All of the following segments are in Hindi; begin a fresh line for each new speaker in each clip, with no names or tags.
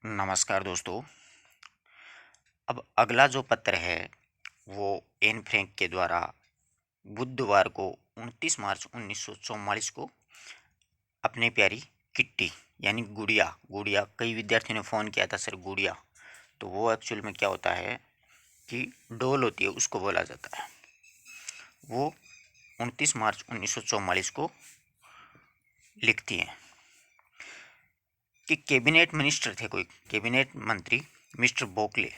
नमस्कार दोस्तों। अब अगला जो पत्र है वो एन फ्रैंक के द्वारा बुधवार को 29 मार्च 1944 को अपने प्यारी किट्टी यानी गुड़िया गुड़िया कई विद्यार्थियों ने फ़ोन किया था सर गुड़िया। तो वो एक्चुअल में क्या होता है कि डोल होती है उसको बोला जाता है। वो 29 मार्च 1944 को लिखती हैं कि कैबिनेट मिनिस्टर थे, कोई कैबिनेट मंत्री मिस्टर बोकले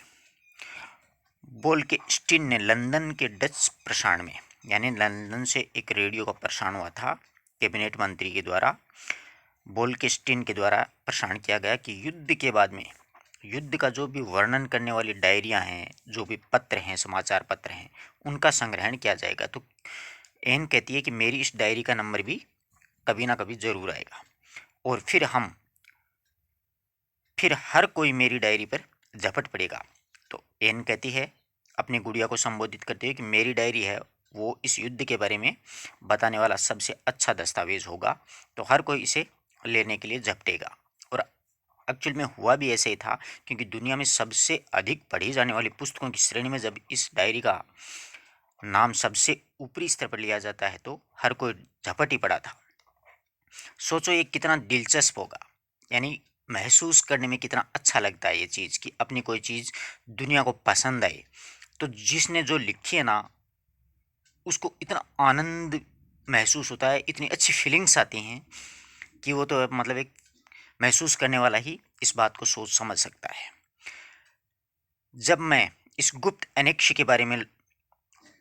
बोल्केस्टीन ने लंदन के डच प्रसारण में, यानी लंदन से एक रेडियो का प्रसारण हुआ था कैबिनेट मंत्री के द्वारा, बोल्केस्टीन के द्वारा प्रसारण किया गया कि युद्ध के बाद में युद्ध का जो भी वर्णन करने वाली डायरियां हैं, जो भी पत्र हैं, समाचार पत्र हैं, उनका संग्रहण किया जाएगा। तो एन कहती है कि मेरी इस डायरी का नंबर भी कभी ना कभी जरूर आएगा और फिर हर कोई मेरी डायरी पर झपट पड़ेगा। तो एन कहती है अपनी गुड़िया को संबोधित करते हुए कि मेरी डायरी है वो इस युद्ध के बारे में बताने वाला सबसे अच्छा दस्तावेज होगा, तो हर कोई इसे लेने के लिए झपटेगा। और एक्चुअल में हुआ भी ऐसे ही था, क्योंकि दुनिया में सबसे अधिक पढ़ी जाने वाली पुस्तकों की श्रेणी में जब इस डायरी का नाम सबसे ऊपरी स्तर पर लिया जाता है तो हर कोई झपट ही पड़ा था। सोचो ये कितना दिलचस्प होगा, यानी महसूस करने में कितना अच्छा लगता है ये चीज़ कि अपनी कोई चीज़ दुनिया को पसंद आए। तो जिसने जो लिखी है ना उसको इतना आनंद महसूस होता है, इतनी अच्छी फीलिंग्स आती हैं कि वो तो मतलब एक महसूस करने वाला ही इस बात को सोच समझ सकता है। जब मैं इस गुप्त एनेक्ष के बारे में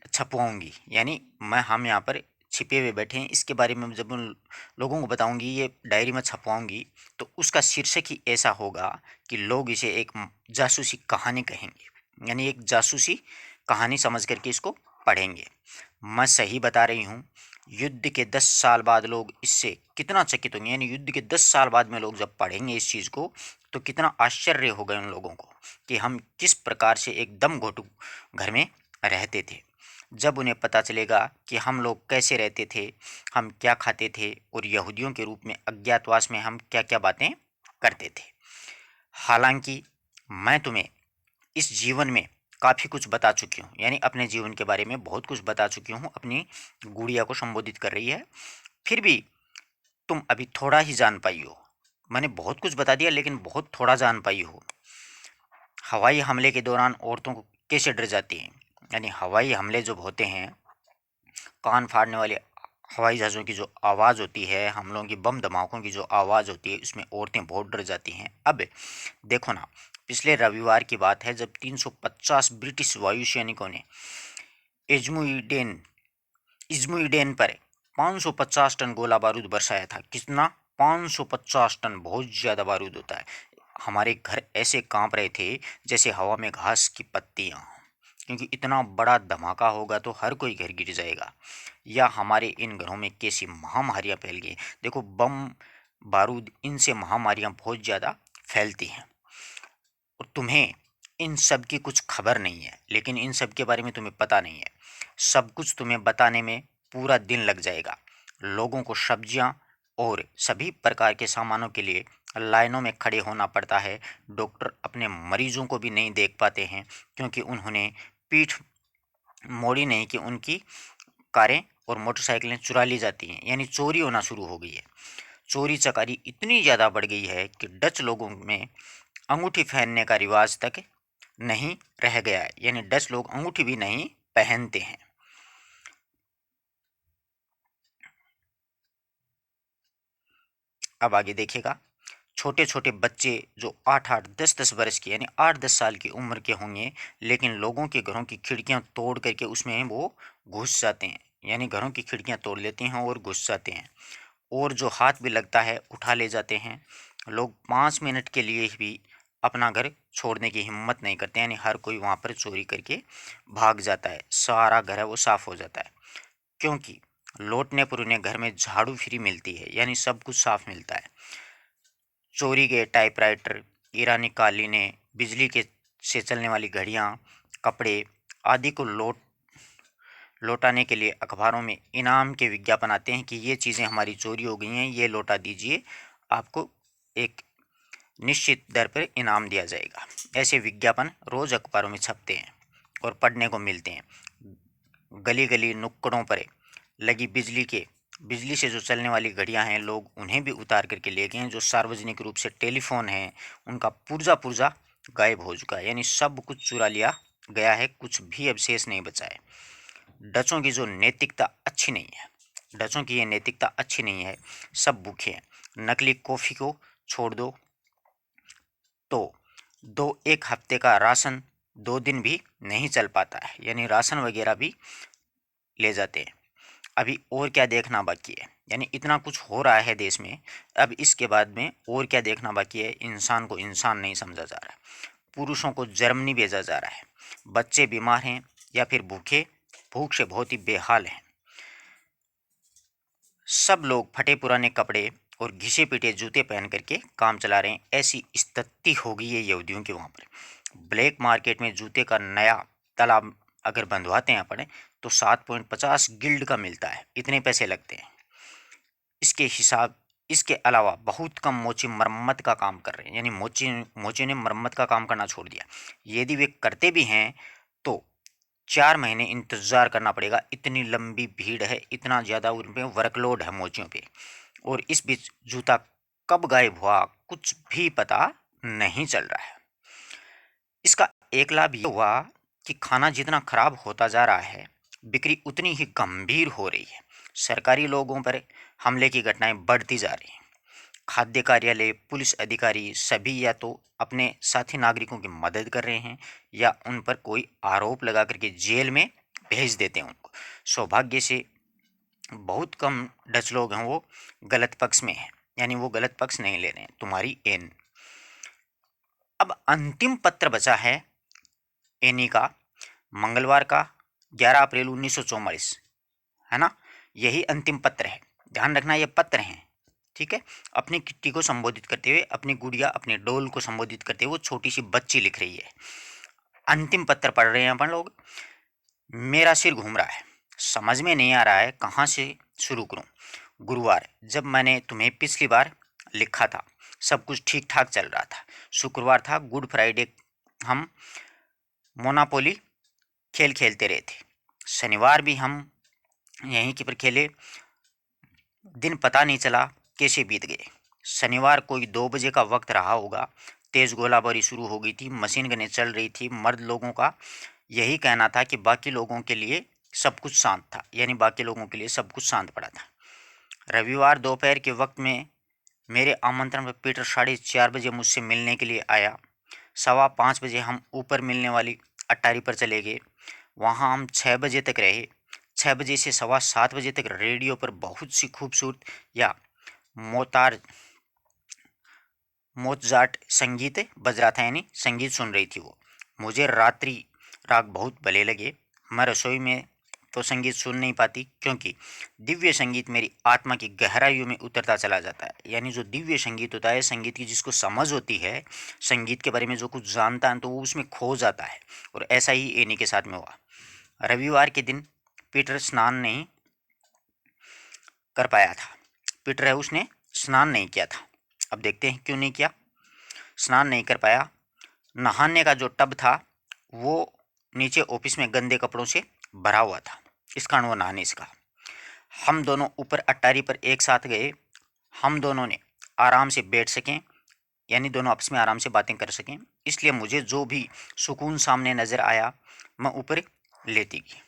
छपवाऊंगी, यानी हम यहाँ पर छिपे हुए बैठे हैं, इसके बारे में जब उन लोगों को बताऊंगी, ये डायरी में छपवाऊंगी, तो उसका शीर्षक ही ऐसा होगा कि लोग इसे एक जासूसी कहानी कहेंगे, यानी एक जासूसी कहानी समझ करके इसको पढ़ेंगे। मैं सही बता रही हूँ। युद्ध के 10 साल बाद लोग इससे कितना चकित होंगे, यानी युद्ध के 10 साल बाद में लोग जब पढ़ेंगे इस चीज़ को तो कितना आश्चर्य होगा उन लोगों को कि हम किस प्रकार से एक दम घोटू घर में रहते थे। जब उन्हें पता चलेगा कि हम लोग कैसे रहते थे, हम क्या खाते थे और यहूदियों के रूप में अज्ञातवास में हम क्या क्या बातें करते थे। हालांकि मैं तुम्हें इस जीवन में काफ़ी कुछ बता चुकी हूँ, यानी अपने जीवन के बारे में बहुत कुछ बता चुकी हूँ, अपनी गुड़िया को संबोधित कर रही है। फिर भी तुम अभी थोड़ा ही जान पाई हो। मैंने बहुत कुछ बता दिया लेकिन बहुत थोड़ा जान पाई हो। हवाई हमले के दौरान औरतों को कैसे डर जाती हैं, यानी हवाई हमले जब होते हैं, कान फाड़ने वाले हवाई जहाज़ों की जो आवाज़ होती है, हमलों की बम धमाकों की जो आवाज़ होती है, इसमें औरतें बहुत डर जाती हैं। अब देखो ना, पिछले रविवार की बात है जब 350 ब्रिटिश वायुसैनिकों ने इज्मुइडेन इज्मुइडेन पर 550 टन गोला बारूद बरसाया था। कितना? 550 टन, बहुत ज़्यादा बारूद होता है। हमारे घर ऐसे कांप रहे थे जैसे हवा में घास की पत्तियां, क्योंकि इतना बड़ा धमाका होगा तो हर कोई घर गिर जाएगा। या हमारे इन घरों में कैसी महामारियां फैल गई। देखो, बम बारूद, इनसे महामारियां बहुत ज़्यादा फैलती हैं और तुम्हें इन सब की कुछ खबर नहीं है, लेकिन इन सब के बारे में तुम्हें पता नहीं है। सब कुछ तुम्हें बताने में पूरा दिन लग जाएगा। लोगों को सब्जियां और सभी प्रकार के सामानों के लिए लाइनों में खड़े होना पड़ता है। डॉक्टर अपने मरीजों को भी नहीं देख पाते हैं क्योंकि उन्होंने पीठ मोड़ी नहीं कि उनकी कारें और मोटरसाइकिलें चुरा ली जाती हैं, यानी चोरी होना शुरू हो गई है। चोरी चकारी इतनी ज़्यादा बढ़ गई है कि डच लोगों में अंगूठी पहनने का रिवाज तक नहीं रह गया है, यानी डच लोग अंगूठी भी नहीं पहनते हैं। अब आगे देखिएगा, छोटे छोटे बच्चे जो 8-8 10-10 वर्ष के, यानी 8-10 साल की उम्र के होंगे, लेकिन लोगों के घरों की खिड़कियां तोड़ करके उसमें वो घुस जाते हैं, यानी घरों की खिड़कियां तोड़ लेते हैं और घुस जाते हैं। और जो हाथ भी लगता है उठा ले जाते हैं। लोग 5 मिनट के लिए भी अपना घर छोड़ने की हिम्मत नहीं करते, यानी हर कोई वहाँ पर चोरी करके भाग जाता है। सारा घर है वो साफ हो जाता है, क्योंकि लौटने पर उन्हें घर में झाड़ू फ्री मिलती है, यानी सब कुछ साफ मिलता है। चोरी गए टाइपराइटर, ईरानी कालीनें, बिजली के से चलने वाली घड़ियाँ, कपड़े आदि को लौटाने के लिए अखबारों में इनाम के विज्ञापन आते हैं कि ये चीज़ें हमारी चोरी हो गई हैं, ये लौटा दीजिए, आपको एक निश्चित दर पर इनाम दिया जाएगा। ऐसे विज्ञापन रोज अखबारों में छपते हैं और पढ़ने को मिलते हैं। गली गली नुक्कड़ों पर लगी बिजली से जो चलने वाली घड़ियां हैं, लोग उन्हें भी उतार करके ले गए हैं। जो सार्वजनिक रूप से टेलीफोन है, उनका पुर्जा पुर्जा गायब हो चुका है, यानी सब कुछ चुरा लिया गया है, कुछ भी अवशेष नहीं बचा है। डचों की जो नैतिकता अच्छी नहीं है, डचों की ये नैतिकता अच्छी नहीं है। सब भूखे हैं। नकली कॉफ़ी को छोड़ दो तो एक हफ्ते का राशन 2 दिन भी नहीं चल पाता है, यानी राशन वगैरह भी ले जाते हैं। अभी और क्या देखना बाकी है, यानी इतना कुछ हो रहा है देश में, अब इसके बाद में और क्या देखना बाकी है। इंसान को इंसान नहीं समझा जा रहा है, पुरुषों को जर्मनी भेजा जा रहा है, बच्चे बीमार हैं या फिर भूख से बहुत ही बेहाल हैं। सब लोग फटे पुराने कपड़े और घिसे पिटे जूते पहन करके काम चला रहे हैं। ऐसी स्थिति हो गई है यहूदियों के वहाँ पर। ब्लैक मार्केट में जूते का नया तालाब अगर बंधवाते हैं अपन, तो 7.50 गिल्ड का मिलता है, इतने पैसे लगते हैं। इसके अलावा बहुत कम मोची मरम्मत का काम कर रहे हैं, यानी मोची ने मरम्मत का काम करना छोड़ दिया। यदि वे करते भी हैं तो 4 महीने इंतज़ार करना पड़ेगा। इतनी लंबी भीड़ है, इतना ज़्यादा उन पे वर्कलोड है मोचियों पे। और इस बीच जूता कब गायब हुआ कुछ भी पता नहीं चल रहा है। इसका एक लाभ ये हुआ कि खाना जितना खराब होता जा रहा है, बिक्री उतनी ही गंभीर हो रही है। सरकारी लोगों पर हमले की घटनाएं बढ़ती जा रही हैं। खाद्य कार्यालय, पुलिस अधिकारी सभी या तो अपने साथी नागरिकों की मदद कर रहे हैं या उन पर कोई आरोप लगा करके जेल में भेज देते हैं उनको। सौभाग्य से बहुत कम डच लोग हैं वो गलत पक्ष में हैं, यानी वो गलत पक्ष नहीं ले रहे हैं तुम्हारी एन। अब अंतिम पत्र बचा है एनी का, मंगलवार का 11 अप्रैल 1944, है ना। यही अंतिम पत्र है, ध्यान रखना ये पत्र हैं, ठीक है। अपनी किट्टी को संबोधित करते हुए, अपनी गुड़िया अपने डोल को संबोधित करते हुए वो छोटी सी बच्ची लिख रही है। अंतिम पत्र पढ़ रहे हैं अपन लोग। मेरा सिर घूम रहा है, समझ में नहीं आ रहा है कहाँ से शुरू करूँ। गुरुवार, जब मैंने तुम्हें पिछली बार लिखा था सब कुछ ठीक ठाक चल रहा था। शुक्रवार था गुड फ्राइडे, हम मोनापोली खेल खेलते रहे थे। शनिवार भी हम यहीं की पर खेले, दिन पता नहीं चला कैसे बीत गए। शनिवार कोई 2 बजे का वक्त रहा होगा, तेज गोलाबारी शुरू हो गई थी, मशीन गनें चल रही थी। मर्द लोगों का यही कहना था कि बाकी लोगों के लिए सब कुछ शांत था, यानी बाकी लोगों के लिए सब कुछ शांत पड़ा था। रविवार दोपहर के वक्त में मेरे आमंत्रण पर पीटर 4:30 बजे मुझसे मिलने के लिए आया। 5:15 बजे हम ऊपर मिलने वाली अट्टारी पर चले गए, वहाँ हम 6 बजे तक रहे। 6 बजे से 7:15 बजे तक रेडियो पर बहुत सी खूबसूरत या मोतार मोज़ार्ट संगीत बज रहा था, यानी संगीत सुन रही थी वो। मुझे रात्रि राग बहुत भले लगे। मैं रसोई में तो संगीत सुन नहीं पाती, क्योंकि दिव्य संगीत मेरी आत्मा की गहराइयों में उतरता चला जाता है। यानी जो दिव्य संगीत होता है, संगीत की जिसको समझ होती है, संगीत के बारे में जो कुछ जानता है, तो वो उसमें खो जाता है। और ऐसा ही एनी के साथ में हुआ। रविवार के दिन पीटर स्नान नहीं कर पाया था। पीटर है, उसने स्नान नहीं किया था। अब देखते हैं क्यों नहीं किया। स्नान नहीं कर पाया। नहाने का जो टब था वो नीचे ऑफिस में गंदे कपड़ों से भरा हुआ था, इस कारण वो नहा नहीं सका। हम दोनों ऊपर अट्टारी पर एक साथ गए। हम दोनों ने आराम से बैठ सकें, यानी दोनों आपस में आराम से बातें कर सकें, इसलिए मुझे जो भी सुकून सामने नज़र आया मैं ऊपर लेती गई।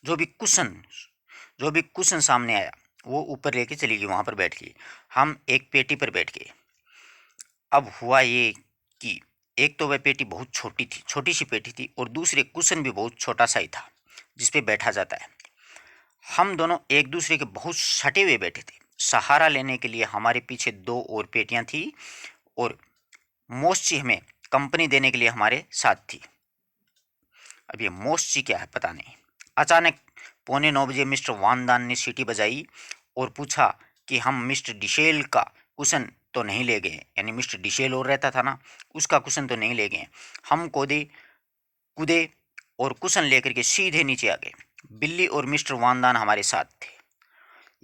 जो भी कुशन सामने आया वो ऊपर लेके चली गई, वहाँ पर बैठ गई। हम एक पेटी पर बैठ गए। अब हुआ ये कि एक तो वह पेटी बहुत छोटी थी, छोटी सी पेटी थी, और दूसरे कुशन भी बहुत छोटा सा ही था जिस पे बैठा जाता है। हम दोनों एक दूसरे के बहुत सटे हुए बैठे थे। सहारा लेने के लिए हमारे पीछे 2 और पेटियां थी, और मोस्ची हमें कंपनी देने के लिए हमारे साथ थी। अब ये मोस्ची क्या है पता नहीं। अचानक 8:45 बजे मिस्टर वानदान ने सीटी बजाई और पूछा कि हम मिस्टर डिशेल का कुशन तो नहीं ले गए, यानी मिस्टर डिशेल और रहता था ना, उसका कुशन तो नहीं ले गए। हम कूदे और कुशन लेकर के सीधे नीचे आ गए। बिल्ली और मिस्टर वानदान हमारे साथ थे।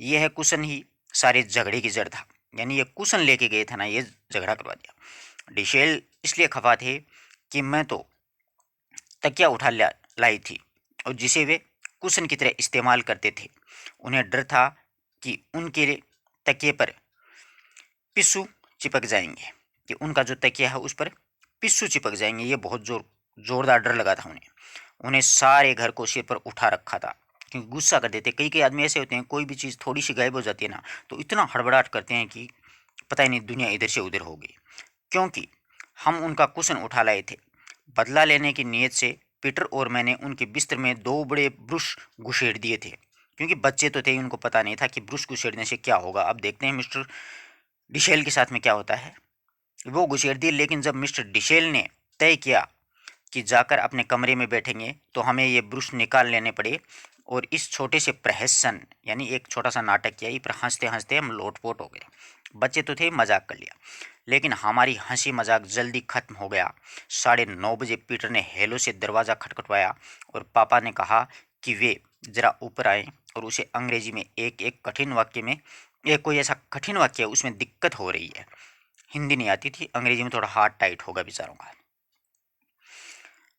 यह कुशन ही सारे झगड़े की जड़ था। यानी ये कुशन लेके गए थे ना, ये झगड़ा करवा दिया। डिशेल इसलिए खफा थे कि मैं तो तकिया उठा लाई थी और जिसे वे कुशन की तरह इस्तेमाल करते थे। उन्हें डर था कि उनके तकिए पर पिस्सू चिपक जाएंगे, कि उनका जो तकिया है उस पर पिस्सू चिपक जाएंगे। ये बहुत जोरदार डर लगा था उन्हें। उन्हें सारे घर को सिर पर उठा रखा था, क्योंकि गुस्सा कर देते। कई कई आदमी ऐसे होते हैं, कोई भी चीज़ थोड़ी सी गायब हो जाती है ना, तो इतना हड़बड़ाहट करते हैं कि पता ही नहीं दुनिया इधर से उधर हो गई। क्योंकि हम उनका कुशन उठा लाए थे। बदला लेने की नीयत से पीटर और मैंने उनके बिस्तर में 2 बड़े ब्रुश घुसेड़ दिए थे। क्योंकि बच्चे तो थे, उनको पता नहीं था कि ब्रुश घुसेड़ने से क्या होगा। अब देखते हैं मिस्टर डिशेल के साथ में क्या होता है। वो घुसेड़ दिए, लेकिन जब मिस्टर डिशेल ने तय किया कि जाकर अपने कमरे में बैठेंगे तो हमें ये ब्रुश निकाल लेने पड़े, और इस छोटे से प्रहसन यानी एक छोटा सा नाटक किया, पर हंसते हंसते हम लोटपोट हो गए। बच्चे तो थे, मजाक कर लिया, लेकिन हमारी हंसी मजाक जल्दी खत्म हो गया। 9:30 बजे पीटर ने हेलो से दरवाज़ा खटखटवाया और पापा ने कहा कि वे ज़रा ऊपर आए और उसे अंग्रेजी में एक एक कठिन वाक्य में, एक कोई ऐसा कठिन वाक्य है उसमें दिक्कत हो रही है। हिंदी नहीं आती थी, अंग्रेजी में थोड़ा हार्ड टाइट होगा बेचारों का।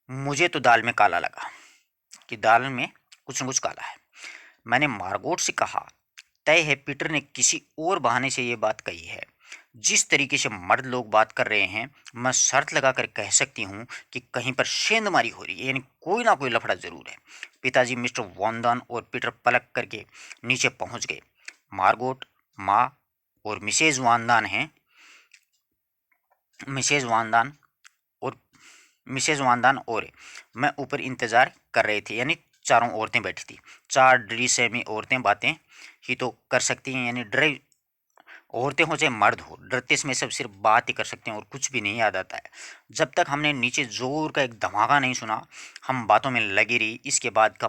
मुझे तो दाल में काला लगा, कि दाल में कुछ न कुछ काला है। मैंने मार्गोट से कहा, तय है पीटर ने किसी और बहाने से ये बात कही है। जिस तरीके से मर्द लोग बात कर रहे हैं, मैं शर्त लगाकर कह सकती हूँ कि कहीं पर सेंधमारी हो रही है, यानी कोई ना कोई लफड़ा जरूर है। पिताजी मिस्टर वॉनदान और पीटर पलक करके नीचे पहुंच गए। मार्गोट, माँ और मिसेज वानदान और मैं ऊपर इंतज़ार कर रहे थे। यानी चारों औरतें बैठी थी। 4 डरी सहमी औरतें बातें ही तो कर सकती हैं, यानी डरे औरतें हो चाहे मर्द हो, डरते समय सब सिर्फ बात ही कर सकते हैं और कुछ भी नहीं याद आता है। जब तक हमने नीचे जोर का एक धमाका नहीं सुना, हम बातों में लगी रही। इसके बाद का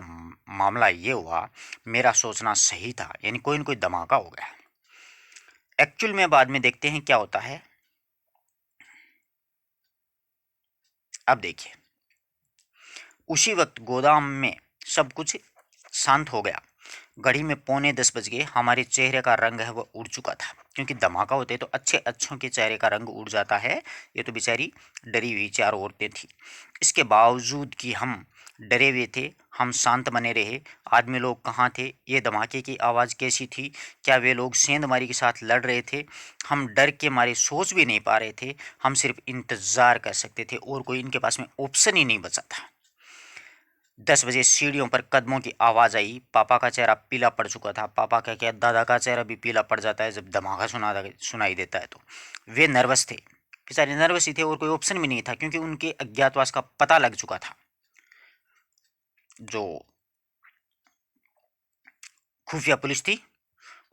मामला ये हुआ, मेरा सोचना सही था, यानी कोई न कोई धमाका हो गया। एक्चुअल में बाद में देखते हैं क्या होता है। अब देखिए, उसी वक्त गोदाम में सब कुछ शांत हो गया। घड़ी में 9:45 बज गए। हमारे चेहरे का रंग है वह उड़ चुका था, क्योंकि धमाका होते तो अच्छे अच्छों के चेहरे का रंग उड़ जाता है। ये तो बेचारी डरी हुई 4 औरतें थी। इसके बावजूद कि हम डरे हुए थे, हम शांत बने रहे। आदमी लोग कहाँ थे? ये धमाके की आवाज़ कैसी थी? क्या वे लोग सेंधमारी के साथ लड़ रहे थे? हम डर के मारे सोच भी नहीं पा रहे थे। हम सिर्फ इंतज़ार कर सकते थे और कोई इनके पास में ऑप्शन ही नहीं बचा था। 10 बजे सीढ़ियों पर कदमों की आवाज़ आई। पापा का चेहरा पीला पड़ चुका था। पापा का क्या, दादा का चेहरा भी पीला पड़ जाता है जब धमाका सुनाई देता है तो। वे नर्वस थे, बेचारे नर्वस ही थे, और कोई ऑप्शन भी नहीं था, क्योंकि उनके अज्ञातवास का पता लग चुका था। जो खुफिया पुलिस थी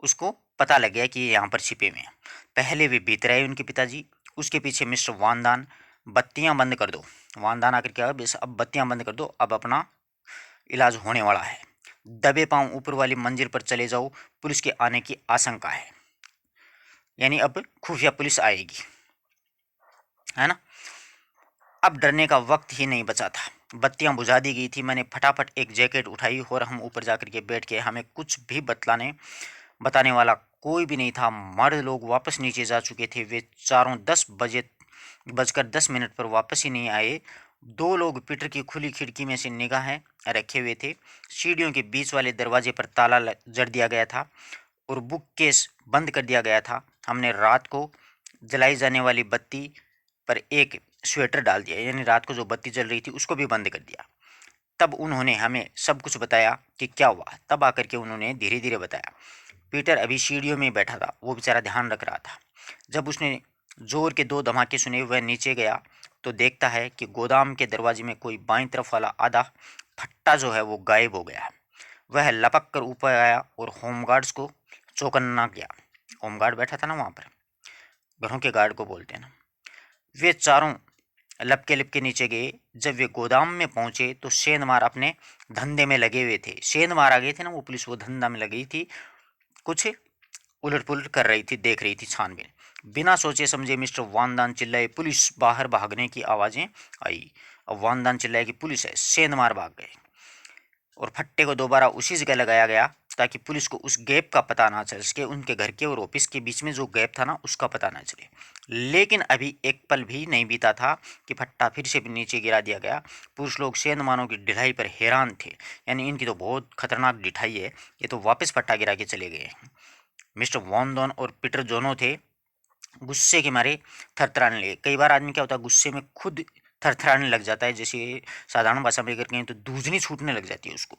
उसको पता लग गया कि ये यहाँ पर छिपे हुए हैं। पहले वे भीतर आए उनके पिताजी, उसके पीछे मिस्टर वानदान। बत्तियां बंद कर दो। वानदान आकर क्या, बस अब बत्तियां बंद कर दो, अब अपना इलाज होने वाला है। दबे पांव ऊपर वाली मंजिल पर चले जाओ, पुलिस के आने की आशंका है। यानी अब खुफिया पुलिस आएगी, है ना। अब डरने का वक्त ही नहीं बचा था। बत्तियां बुझा दी गई थी। मैंने फटाफट एक जैकेट उठाई और हम ऊपर जाकर के बैठ के, हमें कुछ भी बताने वाला कोई भी नहीं था। मर्द लोग वापस नीचे जा चुके थे। वे चारों 10:10 पर वापस ही नहीं आए। 2 लोग पीटर की खुली खिड़की में से निगाहें रखे हुए थे। सीढ़ियों के बीच वाले दरवाजे पर ताला जड़ दिया गया था और बुक केस बंद कर दिया गया था। हमने रात को जलाई जाने वाली बत्ती पर एक स्वेटर डाल दिया, यानी रात को जो बत्ती जल रही थी उसको भी बंद कर दिया। तब उन्होंने हमें सब कुछ बताया कि क्या हुआ। तब आकर के उन्होंने धीरे धीरे बताया। पीटर अभी सीढ़ियों में बैठा था, वो बेचारा ध्यान रख रहा था। जब उसने जोर के 2 धमाके सुने, वह नीचे गया तो देखता है कि गोदाम के दरवाजे में कोई बाईं तरफ वाला आधा फट्टा जो है वो गायब हो गया। वह लपक कर ऊपर आया और होमगार्ड्स को चौकन्ना किया। होमगार्ड बैठा था ना वहाँ पर, घरों के गार्ड को बोलते हैं ना। वे चारों लपके लिपके नीचे गए। जब वे गोदाम में पहुंचे तो सेंधमार अपने धंधे में लगे हुए थे। सेंधमार आ गए थे ना वो पुलिस, वो धंधा में लगी थी, कुछ उलट पुलट कर रही थी, देख रही थी छानबीन। बिना सोचे समझे मिस्टर वानदान चिल्लाए, पुलिस! बाहर भागने की आवाज़ें आई। अब वानदान चिल्लाए कि पुलिस है। सेंधमार भाग गए और फट्टे को दोबारा उसी जगह लगाया गया। ताकि पुलिस को उस गैप का पता ना चल सके, उनके घर के और ऑफिस के बीच में जो गैप था ना उसका पता ना चले। लेकिन अभी एक पल भी नहीं बीता था कि फट्टा फिर से नीचे गिरा दिया गया। पुरुष लोग सेंधमानों की ढिलाई पर हैरान थे, यानी इनकी तो बहुत खतरनाक ढिठाई है, ये तो वापस फट्टा गिरा के चले गए। मिस्टर वॉन डॉन और पीटर जोनो थे गुस्से के मारे थरथराने लगे। कई बार आदमी क्या होता है, गुस्से में खुद थरथराने लग जाता है, जैसे साधारण भाषा में अगर कहें तो दूधनी छूटने लग जाती है उसको।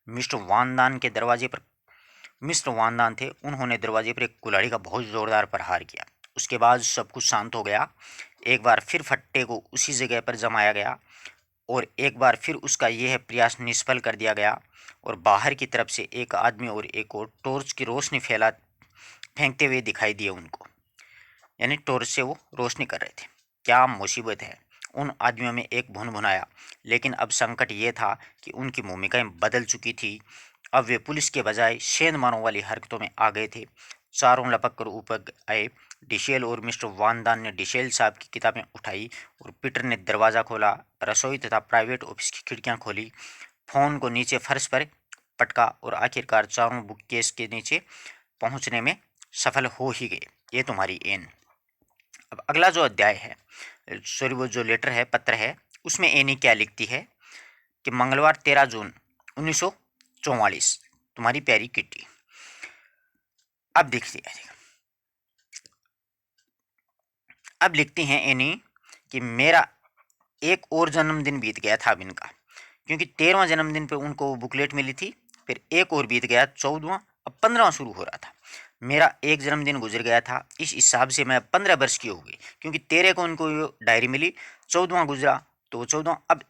मिस्टर वानदान के दरवाजे पर मिस्टर वानदान थे, उन्होंने दरवाजे पर एक कुल्हाड़ी का बहुत जोरदार प्रहार किया। उसके बाद सब कुछ शांत हो गया। एक बार फिर फट्टे को उसी जगह पर जमाया गया और एक बार फिर उसका यह प्रयास निष्फल कर दिया गया और बाहर की तरफ से एक आदमी और एक और टॉर्च की रोशनी फेंकते हुए दिखाई दिए उनको, यानी टॉर्च से वो रोशनी कर रहे थे। क्या मुसीबत है, उन आदमियों में एक भुनभुनाया। लेकिन अब संकट ये था कि उनकी भूमिकाएं बदल चुकी थी। अब वे पुलिस के बजाय सेंधमारों वाली हरकतों में आ गए थे। चारों लपक कर ऊपर आए। डिशेल और मिस्टर वानदान ने डिशेल साहब की किताबें उठाई और पीटर ने दरवाज़ा खोला, रसोई तथा प्राइवेट ऑफिस की खिड़कियां खोली, फोन को नीचे फर्श पर पटका और आखिरकार चारों बुक केस के नीचे पहुंचने में सफल हो ही गए। ये तुम्हारी एन। अब अगला जो अध्याय है, सॉरी वो जो लेटर है, पत्र है, उसमें एनी क्या लिखती है कि मंगलवार 13 जून 1944, तुम्हारी प्यारी किट्टी। अब देखती है, अब लिखती हैं एनी कि मेरा एक और जन्मदिन बीत गया था अब इनका, क्योंकि 13वां जन्मदिन पे उनको बुकलेट मिली थी, फिर एक और बीत गया 14वां, अब 15वां शुरू हो रहा था। मेरा एक जन्मदिन गुजर गया था, इस हिसाब से मैं 15 वर्ष की हो गई, क्योंकि 13 को उनको डायरी मिली, 14वां गुजरा तो 14वां, अब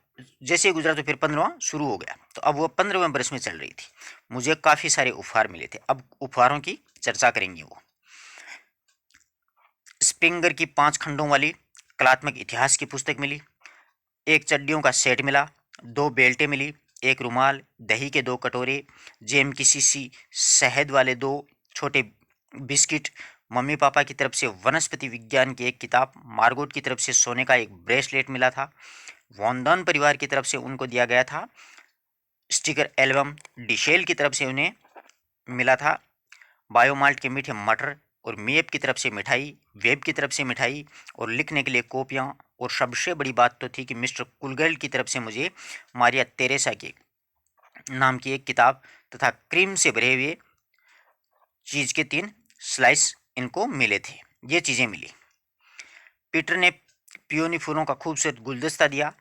जैसे ही गुजरा तो फिर 15वां शुरू हो गया, तो अब वो 15वें वर्ष में चल रही थी। मुझे काफ़ी सारे उपहार मिले थे, अब उपहारों की चर्चा करेंगे वो। स्प्रिंगर की 5 खंडों वाली कलात्मक इतिहास की पुस्तक मिली, एक चड्डियों का सेट मिला, 2 बेल्टें मिली, एक रुमाल, दही के 2 कटोरे, जेम की शीशी, शहद वाले 2 छोटे बिस्किट, मम्मी पापा की तरफ से वनस्पति विज्ञान की एक किताब, मार्गोट की तरफ से सोने का एक ब्रेसलेट मिला था, वॉन्डन परिवार की तरफ से उनको दिया गया था स्टिकर एल्बम, डिशेल की तरफ से उन्हें मिला था बायोमाल्ट के मीठे मटर, और मेप की तरफ से मिठाई, वेब की तरफ से मिठाई और लिखने के लिए कॉपियाँ, और सबसे बड़ी बात तो थी कि मिस्टर कुलगर्ल की तरफ से मुझे मारिया तेरेसा के नाम की एक किताब तथा क्रीम से भरे हुए चीज़ के 3 स्लाइस इनको मिले थे। ये चीज़ें मिली। पीटर ने पियोनी फूलों का खूबसूरत गुलदस्ता दिया।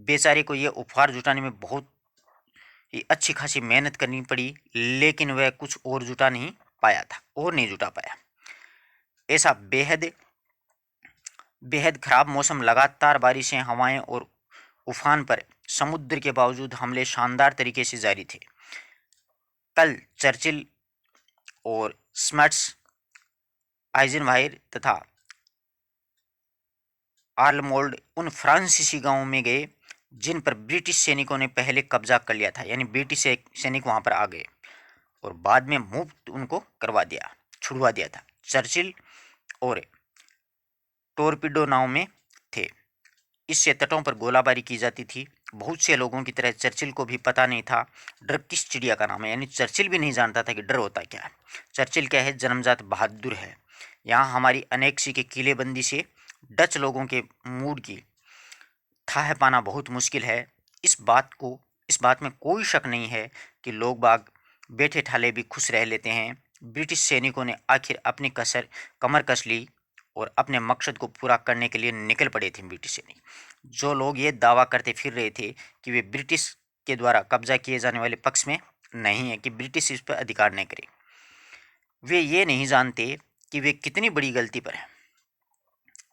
बेचारे को ये उपहार जुटाने में बहुत ही अच्छी खासी मेहनत करनी पड़ी, लेकिन वह कुछ और जुटा नहीं पाया था और नहीं जुटा पाया। ऐसा बेहद बेहद खराब मौसम, लगातार बारिशें, हवाएं और उफान पर समुद्र के बावजूद हमले शानदार तरीके से जारी थे। कल चर्चिल और स्मट्स, आइजनवायर तथा आर्लमोल्ड उन फ्रांसीसी गांवों में गए जिन पर ब्रिटिश सैनिकों ने पहले कब्जा कर लिया था, यानी ब्रिटिश सैनिक वहां पर आ गए और बाद में मुफ्त उनको छुड़वा दिया था। चर्चिल और टोरपीडो नाव में थे। इससे तटों पर गोलाबारी की जाती थी। बहुत से लोगों की तरह चर्चिल को भी पता नहीं था डर किस चिड़िया का नाम है, यानी चर्चिल भी नहीं जानता था कि डर होता क्या है। चर्चिल क्या है, जन्मजात बहादुर है। यहाँ हमारी अनेक्सी के किलेबंदी से डच लोगों के मूड की थाह पाना बहुत मुश्किल है। इस बात में कोई शक नहीं है कि लोग बाग बैठे ठाले भी खुश रह लेते हैं। ब्रिटिश सैनिकों ने आखिर अपनी कमर कस ली और अपने मकसद को पूरा करने के लिए निकल पड़े थे। ब्रिटिश सैनिक, जो लोग ये दावा करते फिर रहे थे कि वे ब्रिटिश के द्वारा कब्जा किए जाने वाले पक्ष में नहीं है, कि ब्रिटिश इस पर अधिकार नहीं करे, वे ये नहीं जानते कि वे कितनी बड़ी गलती पर हैं।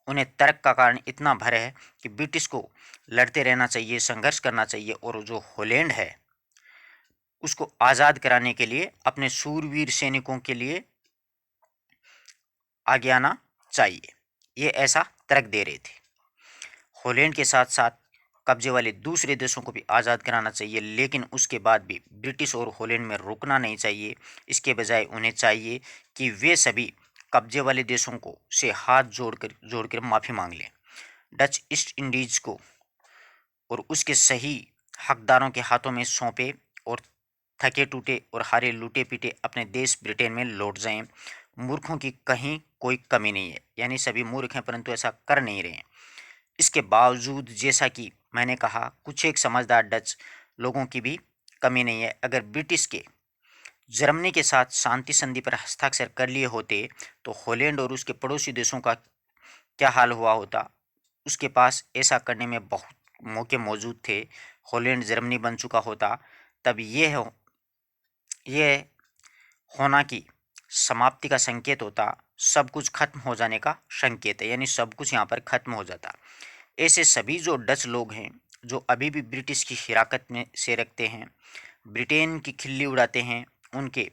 उन्हें तर्क का कारण इतना भर है कि ब्रिटिश को लड़ते रहना चाहिए, संघर्ष करना चाहिए, और जो हॉलैंड है उसको आज़ाद कराने के लिए अपने सूरवीर सैनिकों के लिए आगे आना चाहिए। ये ऐसा तर्क दे रहे थे। हॉलैंड के साथ साथ कब्जे वाले दूसरे देशों को भी आज़ाद कराना चाहिए, लेकिन उसके बाद भी ब्रिटिश और हॉलैंड में रुकना नहीं चाहिए। इसके बजाय उन्हें चाहिए कि वे सभी कब्जे वाले देशों को से हाथ जोड़कर माफ़ी मांग लें, डच ईस्ट इंडीज़ को और उसके सही हकदारों के हाथों में सौंपे, और थके टूटे और हारे लूटे पीटे अपने देश ब्रिटेन में लौट जाएं। मूर्खों की कहीं कोई कमी नहीं है, यानी सभी मूर्ख हैं परंतु ऐसा कर नहीं रहे हैं। इसके बावजूद जैसा कि मैंने कहा, कुछ एक समझदार डच लोगों की भी कमी नहीं है। अगर ब्रिटिश के जर्मनी के साथ शांति संधि पर हस्ताक्षर कर लिए होते तो हॉलैंड और उसके पड़ोसी देशों का क्या हाल हुआ होता। उसके पास ऐसा करने में बहुत मौके मौजूद थे। हॉलैंड जर्मनी बन चुका होता, तब यह होना की समाप्ति का संकेत होता, सब कुछ खत्म हो जाने का संकेत है, यानी सब कुछ यहाँ पर खत्म हो जाता। ऐसे सभी जो डच लोग हैं जो अभी भी ब्रिटिश की हिराकत में से रखते हैं, ब्रिटेन की खिल्ली उड़ाते हैं, उनके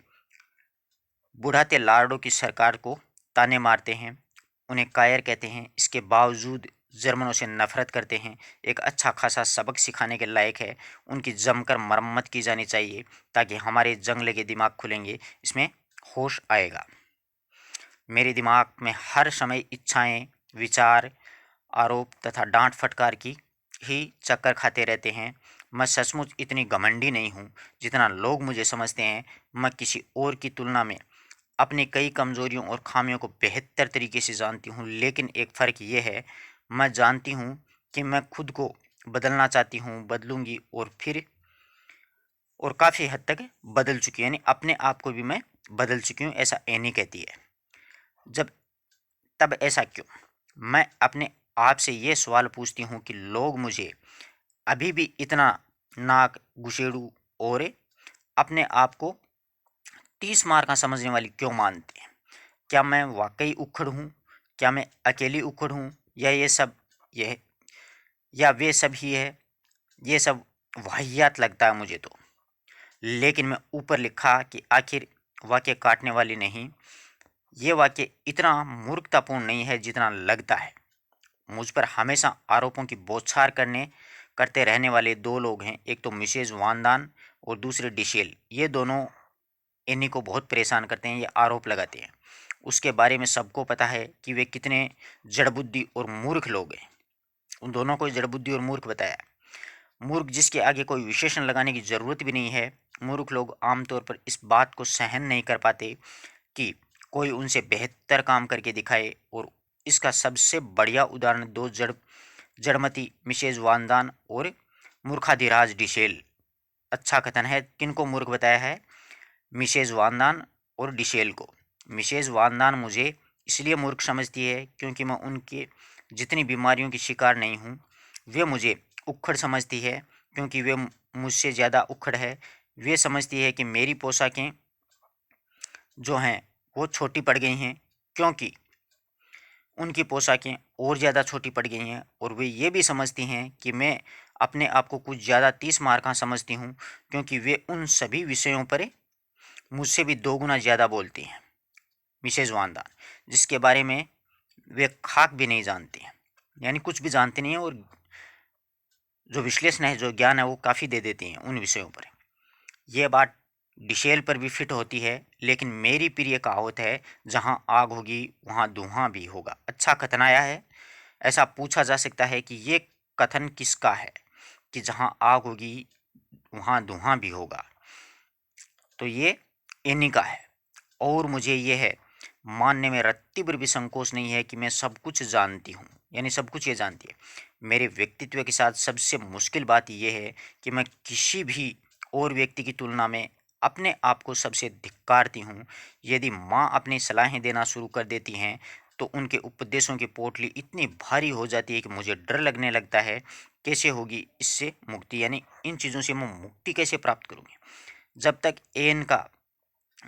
बुढ़ाते लार्डों की सरकार को ताने मारते हैं, उन्हें कायर कहते हैं, इसके बावजूद जर्मनों से नफरत करते हैं, एक अच्छा खासा सबक सिखाने के लायक है। उनकी जमकर मरम्मत की जानी चाहिए ताकि हमारे जंग लगे दिमाग खुलेंगे, इसमें होश आएगा। मेरे दिमाग में हर समय इच्छाएं, विचार, आरोप तथा डांट फटकार की ही चक्कर खाते रहते हैं। मैं सचमुच इतनी घमंडी नहीं हूँ जितना लोग मुझे समझते हैं। मैं किसी और की तुलना में अपनी कई कमजोरियों और खामियों को बेहतर तरीके से जानती हूँ, लेकिन एक फ़र्क ये है, मैं जानती हूँ कि मैं खुद को बदलना चाहती हूँ, बदलूंगी और काफ़ी हद तक बदल चुकी हूँ, यानी अपने आप को भी मैं बदल चुकी हूँ, ऐसा एनी कहती है। जब तब ऐसा क्यों? मैं अपने आप से ये सवाल पूछती हूँ कि लोग मुझे अभी भी इतना नाक गुशेड़ू और अपने आप को 30 मार का समझने वाली क्यों मानते हैं? क्या मैं वाकई उखड़ हूँ? क्या मैं अकेली उखड़ हूँ, या यह या वे सब ही है? ये सब वाहियात लगता है मुझे तो। लेकिन मैं ऊपर लिखा कि आखिर वाक्य काटने वाली नहीं, ये वाक्य इतना मूर्खतापूर्ण नहीं है जितना लगता है। मुझ पर हमेशा आरोपों की बौछार करते रहने वाले दो लोग हैं, एक तो मिसेज वानदान और दूसरे डिशेल। ये दोनों इन्हीं को बहुत परेशान करते हैं, ये आरोप लगाते हैं। उसके बारे में सबको पता है कि वे कितने जड़बुद्धि और मूर्ख लोग हैं। उन दोनों को जड़बुद्धि और मूर्ख बताया। मूर्ख जिसके आगे कोई विशेषण लगाने की जरूरत भी नहीं है। मूर्ख लोग आमतौर पर इस बात को सहन नहीं कर पाते कि कोई उनसे बेहतर काम करके दिखाए, और इसका सबसे बढ़िया उदाहरण दो जड़मती मिसेज वानदान और मूर्खाधिराज डिशेल। अच्छा कथन है, किनको मूर्ख बताया है? मिसेज वानदान और डिशेल को। मिसेज वानदान मुझे इसलिए मूर्ख समझती है क्योंकि मैं उनके जितनी बीमारियों की शिकार नहीं हूँ। वे मुझे उक्खड़ समझती है क्योंकि वे मुझसे ज़्यादा उक्खड़ है। वे समझती है कि मेरी पोशाकें जो हैं वो छोटी पड़ गई हैं क्योंकि उनकी पोशाकें और ज़्यादा छोटी पड़ गई हैं, और वे ये भी समझती हैं कि मैं अपने आप को कुछ ज़्यादा 30 मार का समझती हूँ क्योंकि वे उन सभी विषयों पर मुझसे भी 2 गुना ज़्यादा बोलती हैं। मिसेज वांदा, जिसके बारे में वे खाक भी नहीं जानती हैं, यानी कुछ भी जानती नहीं है, और जो विश्लेषण है, जो ज्ञान है, वो काफ़ी दे देती हैं उन विषयों पर। यह बात डिशेल पर भी फिट होती है, लेकिन मेरी प्रिय कहावत है, जहाँ आग होगी वहाँ धुआं भी होगा। अच्छा कथन आया है। ऐसा पूछा जा सकता है कि ये कथन किसका है कि जहाँ आग होगी वहाँ धुआं भी होगा? तो ये इन्हीं का है। और मुझे ये है मानने में रत्ती भर भी संकोच नहीं है कि मैं सब कुछ जानती हूँ, यानी सब कुछ ये जानती है। मेरे व्यक्तित्व के साथ सबसे मुश्किल बात यह है कि मैं किसी भी और व्यक्ति की तुलना में अपने आप को सबसे धिक्कारती हूँ। यदि माँ अपनी सलाहें देना शुरू कर देती हैं तो उनके उपदेशों की पोटली इतनी भारी हो जाती है कि मुझे डर लगने लगता है, कैसे होगी इससे मुक्ति, यानी इन चीज़ों से मैं मुक्ति कैसे प्राप्त करूँगी। जब तक एन का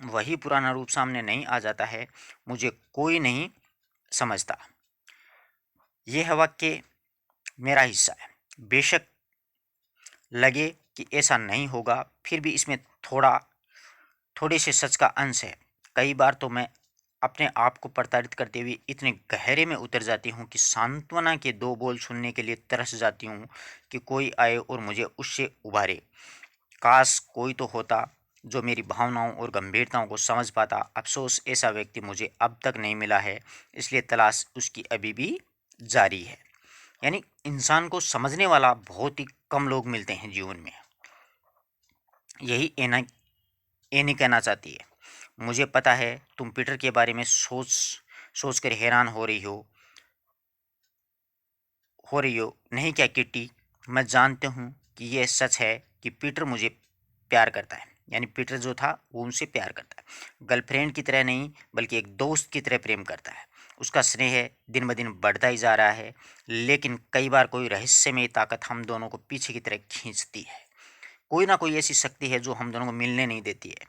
वही पुराना रूप सामने नहीं आ जाता है, मुझे कोई नहीं समझता। यह वाक्य मेरा हिस्सा है। बेशक लगे कि ऐसा नहीं होगा, फिर भी इसमें थोड़े से सच का अंश है। कई बार तो मैं अपने आप को प्रताड़ित करते हुए इतने गहरे में उतर जाती हूँ कि सांत्वना के 2 बोल सुनने के लिए तरस जाती हूँ कि कोई आए और मुझे उससे उबारे। काश कोई तो होता जो मेरी भावनाओं और गंभीरताओं को समझ पाता। अफसोस ऐसा व्यक्ति मुझे अब तक नहीं मिला है, इसलिए तलाश उसकी अभी भी जारी है। यानी इंसान को समझने वाला बहुत ही कम लोग मिलते हैं जीवन में। यही एना एनी कहना चाहती है। मुझे पता है तुम पीटर के बारे में सोच कर हैरान हो रही हो नहीं क्या किट्टी? मैं जानती हूँ कि यह सच है कि पीटर मुझे प्यार करता है। यानी पीटर जो था वो उनसे प्यार करता है, गर्लफ्रेंड की तरह नहीं बल्कि एक दोस्त की तरह प्रेम करता है। उसका स्नेह दिन ब दिन बढ़ता ही जा रहा है, लेकिन कई बार कोई रहस्यमय ताकत हम दोनों को पीछे की तरह खींचती है। कोई ना कोई ऐसी शक्ति है जो हम दोनों को मिलने नहीं देती है।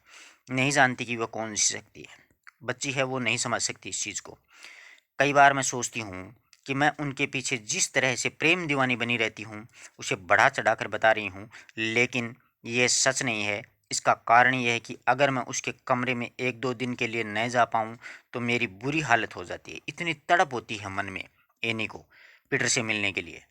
नहीं जानती कि वह कौन सी शक्ति है। बच्ची है, वो नहीं समझ सकती इस चीज़ को। कई बार मैं सोचती हूँ कि मैं उनके पीछे जिस तरह से प्रेम दीवानी बनी रहती हूँ उसे बढ़ा चढ़ा कर बता रही हूँ, लेकिन ये सच नहीं है। इसका कारण यह है कि अगर मैं उसके कमरे में 1-2 दिन के लिए न जा पाऊँ तो मेरी बुरी हालत हो जाती है। इतनी तड़प होती है मन में एनी को पीटर से मिलने के लिए।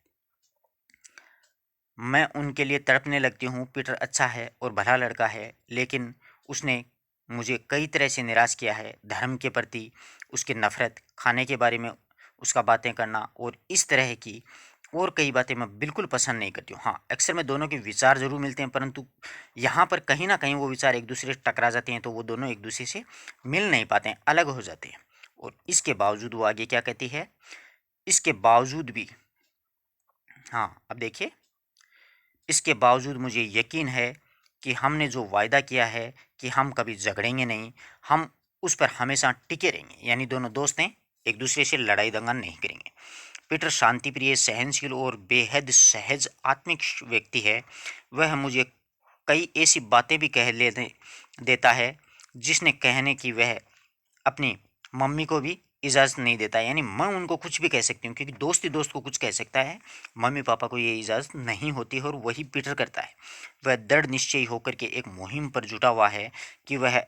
मैं उनके लिए तड़पने लगती हूँ। पीटर अच्छा है और भला लड़का है, लेकिन उसने मुझे कई तरह से निराश किया है। धर्म के प्रति उसकी नफ़रत, खाने के बारे में उसका बातें करना और इस तरह की और कई बातें मैं बिल्कुल पसंद नहीं करती हूँ। हाँ, अक्सर में दोनों के विचार ज़रूर मिलते हैं, परंतु यहाँ पर कहीं न कहीं वो विचार एक दूसरे से टकरा जाते हैं, तो वो दोनों एक दूसरे से मिल नहीं पाते हैं, अलग हो जाते हैं। और इसके बावजूद वो आगे क्या कहती है? इसके बावजूद भी, हाँ, अब देखिए, इसके बावजूद मुझे यकीन है कि हमने जो वायदा किया है कि हम कभी झगड़ेंगे नहीं, हम उस पर हमेशा टिके रहेंगे। यानी दोनों दोस्त हैं, एक दूसरे से लड़ाई दंगा नहीं करेंगे। पीटर शांतिप्रिय, सहनशील और बेहद सहज आत्मिक व्यक्ति है। वह मुझे कई ऐसी बातें भी कह लेने देता है जिसने कहने की वह अपनी मम्मी को भी इजाज़त नहीं देता है। यानी मैं उनको कुछ भी कह सकती हूँ, क्योंकि दोस्त ही दोस्त को कुछ कह सकता है, मम्मी पापा को ये इजाज़त नहीं होती है, और वही पीटर करता है। वह दृढ़ निश्चयी होकर के एक मुहिम पर जुटा हुआ है कि वह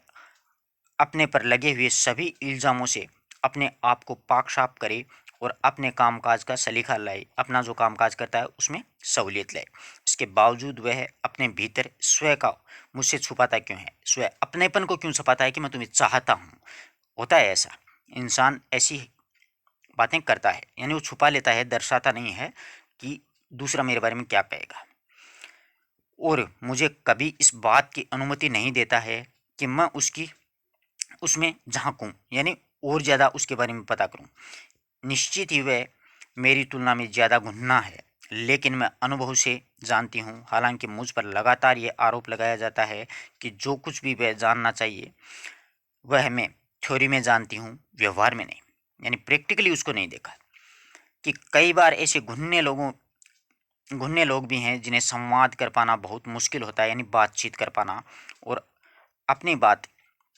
अपने पर लगे हुए सभी इल्ज़ामों से अपने आप को पाक साफ करे और अपने कामकाज का सलीका लाए, अपना जो कामकाज करता है उसमें सहूलियत लाए। इसके बावजूद वह अपने भीतर स्वयं का मुझसे छुपाता क्यों है? स्वयं अपनेपन को क्यों छुपाता है कि मैं तुम्हें चाहता हूँ? होता है ऐसा, इंसान ऐसी बातें करता है, यानी वो छुपा लेता है, दर्शाता नहीं है कि दूसरा मेरे बारे में क्या कहेगा। और मुझे कभी इस बात की अनुमति नहीं देता है कि मैं उसकी उसमें झांकूं, यानी और ज़्यादा उसके बारे में पता करूं। निश्चित ही वह मेरी तुलना में ज़्यादा गुनाह है, लेकिन मैं अनुभव से जानती हूँ। हालांकि मुझ पर लगातार ये आरोप लगाया जाता है कि जो कुछ भी वह जानना चाहिए वह मैं थ्योरी में जानती हूँ, व्यवहार में नहीं। यानी प्रैक्टिकली उसको नहीं देखा। कि कई बार ऐसे घुन्ने लोग भी हैं जिन्हें संवाद कर पाना बहुत मुश्किल होता है, यानी बातचीत कर पाना और अपनी बात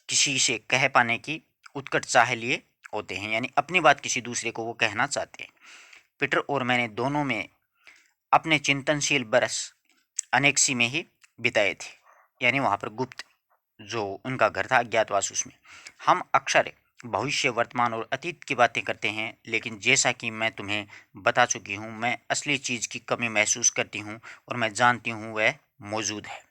किसी से कह पाने की उत्कट चाह लिए होते हैं। यानी अपनी बात किसी दूसरे को वो कहना चाहते हैं। पीटर और मैंने दोनों में अपने चिंतनशील बरस अनेक्सी में ही बिताए थे। यानी वहाँ पर गुप्त जो उनका घर था, अज्ञातवास, उसमें हम अक्सर भविष्य, वर्तमान और अतीत की बातें करते हैं, लेकिन जैसा कि मैं तुम्हें बता चुकी हूँ, मैं असली चीज़ की कमी महसूस करती हूँ और मैं जानती हूँ वह मौजूद है।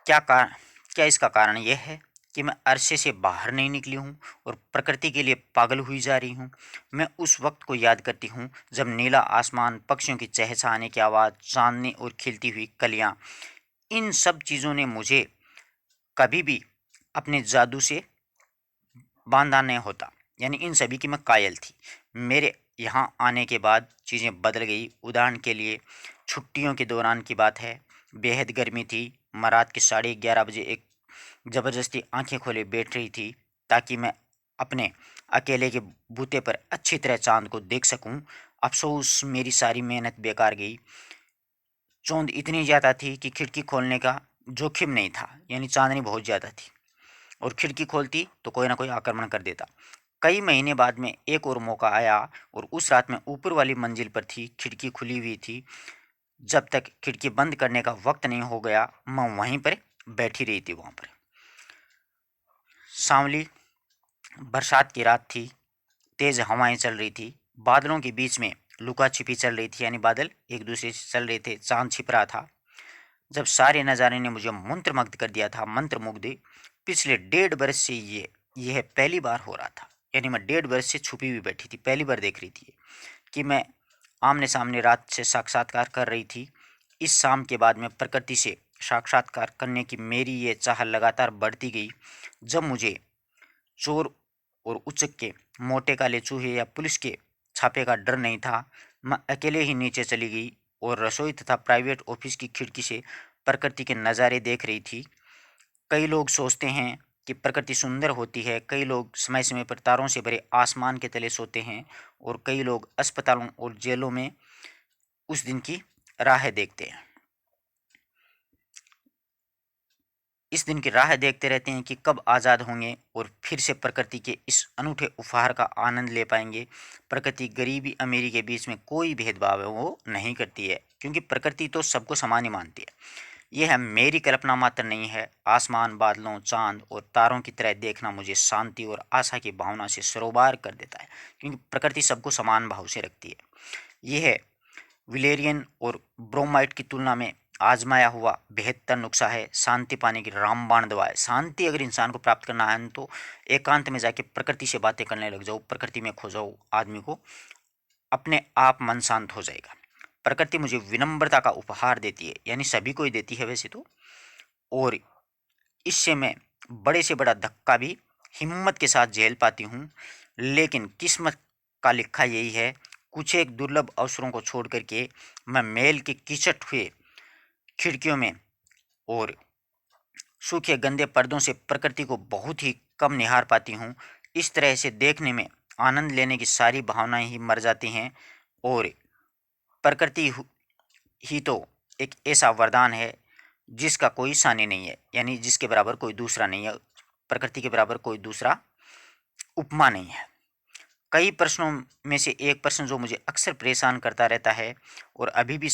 क्या कारण क्या इसका कारण यह है कि मैं अरसे से बाहर नहीं निकली हूँ और प्रकृति के लिए पागल हुई जा रही हूँ। मैं उस वक्त को याद करती हूँ जब नीला आसमान, पक्षियों की चहचहाने की आवाज़, चांदनी और खिलती हुई कलियाँ, इन सब चीज़ों ने मुझे कभी भी अपने जादू से बांधा नहीं होता। यानी इन सभी की मैं कायल थी। मेरे यहाँ आने के बाद चीज़ें बदल गई। उदाहरण के लिए छुट्टियों के दौरान की बात है। बेहद गर्मी थी। मैं रात के 11:30 बजे एक ज़बरदस्ती आंखें खोले बैठ रही थी ताकि मैं अपने अकेले के बूते पर अच्छी तरह चांद को देख सकूं। अफसोस, मेरी सारी मेहनत बेकार गई। चौंध इतनी ज़्यादा थी कि खिड़की खोलने का जोखिम नहीं था। यानी चांदनी बहुत ज़्यादा थी और खिड़की खोलती तो कोई ना कोई आक्रमण कर देता। कई महीने बाद में एक और मौका आया और उस रात में ऊपर वाली मंजिल पर थी, खिड़की खुली हुई थी। जब तक खिड़की बंद करने का वक्त नहीं हो गया, मैं वहीं पर बैठी रही थी। वहाँ पर सांवली बरसात की रात थी। तेज़ हवाएं चल रही थी। बादलों के बीच में लुका छिपी चल रही थी, यानी बादल एक दूसरे से चल रहे थे, चांद छिप रहा था। जब सारे नज़ारे ने मुझे मंत्रमुग्ध कर दिया था, मंत्रमुग्ध। पिछले 1.5 बरस से यह पहली बार हो रहा था। यानी मैं 1.5 बरस से छुपी हुई बैठी थी, पहली बार देख रही थी कि मैं आमने सामने रात से साक्षात्कार कर रही थी। इस शाम के बाद मैं प्रकृति से साक्षात्कार करने की मेरी ये चाह लगातार बढ़ती गई। जब मुझे चोर और उचक के, मोटे काले चूहे या पुलिस के छापे का डर नहीं था, मैं अकेले ही नीचे चली गई और रसोई तथा प्राइवेट ऑफिस की खिड़की से प्रकृति के नज़ारे देख रही थी। कई लोग सोचते हैं कि प्रकृति सुंदर होती है, कई लोग समय समय पर तारों से भरे आसमान के तले सोते हैं, और कई लोग अस्पतालों और जेलों में उस दिन की राह देखते हैं। इस दिन की राह देखते रहते हैं कि कब आज़ाद होंगे और फिर से प्रकृति के इस अनूठे उपहार का आनंद ले पाएंगे। प्रकृति गरीबी अमीरी के बीच में कोई भेदभाव है वो नहीं करती है, क्योंकि प्रकृति तो सबको समान ही मानती है। यह मेरी कल्पना मात्र नहीं है। आसमान, बादलों, चांद और तारों की तरह देखना मुझे शांति और आशा की भावना से सरोबार कर देता है, क्योंकि प्रकृति सबको समान भाव से रखती है। यह विलेरियन और ब्रोमाइट की तुलना में आजमाया हुआ बेहतर नुस्खा है। शांति पाने की रामबाण दवा है। शांति अगर इंसान को प्राप्त करना है तो एकांत में जाके प्रकृति से बातें करने लग जाओ, प्रकृति में खो जाओ, आदमी को अपने आप मन शांत हो जाएगा। प्रकृति मुझे विनम्रता का उपहार देती है, यानी सभी को ही देती है वैसे तो, और इससे मैं बड़े से बड़ा धक्का भी हिम्मत के साथ झेल पाती हूँ। लेकिन किस्मत का लिखा यही है, कुछ एक दुर्लभ अवसरों को छोड़ करके मैं मेल के कीचट हुए खिड़कियों में और सूखे गंदे पर्दों से प्रकृति को बहुत ही कम निहार पाती हूँ। इस तरह से देखने में आनंद लेने की सारी भावनाएं ही मर जाती हैं, और प्रकृति ही तो एक ऐसा वरदान है जिसका कोई सानी नहीं है, यानी जिसके बराबर कोई दूसरा नहीं है। प्रकृति के बराबर कोई दूसरा उपमा नहीं है। कई प्रश्नों में से एक प्रश्न जो मुझे अक्सर परेशान करता रहता है और अभी भी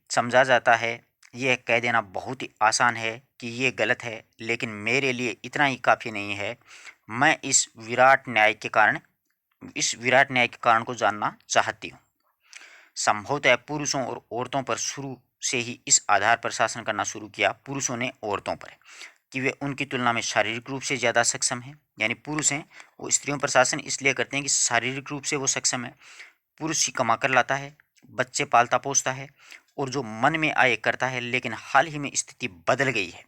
समझा जाता है, यह कह देना बहुत ही आसान है कि ये गलत है, लेकिन मेरे लिए इतना ही काफ़ी नहीं है। मैं इस विराट न्याय के कारण को जानना चाहती हूँ। संभवतः पुरुषों और औरतों पर शुरू से ही इस आधार पर शासन करना शुरू किया, पुरुषों ने औरतों पर, कि वे उनकी तुलना में शारीरिक रूप से ज़्यादा सक्षम हैं। यानी पुरुष हैं वो स्त्रियों पर शासन इसलिए करते हैं कि शारीरिक रूप से वो सक्षम है। पुरुष ही कमा कर लाता है, बच्चे पालता पोसता है और जो मन में आए करता है। लेकिन हाल ही में स्थिति बदल गई है।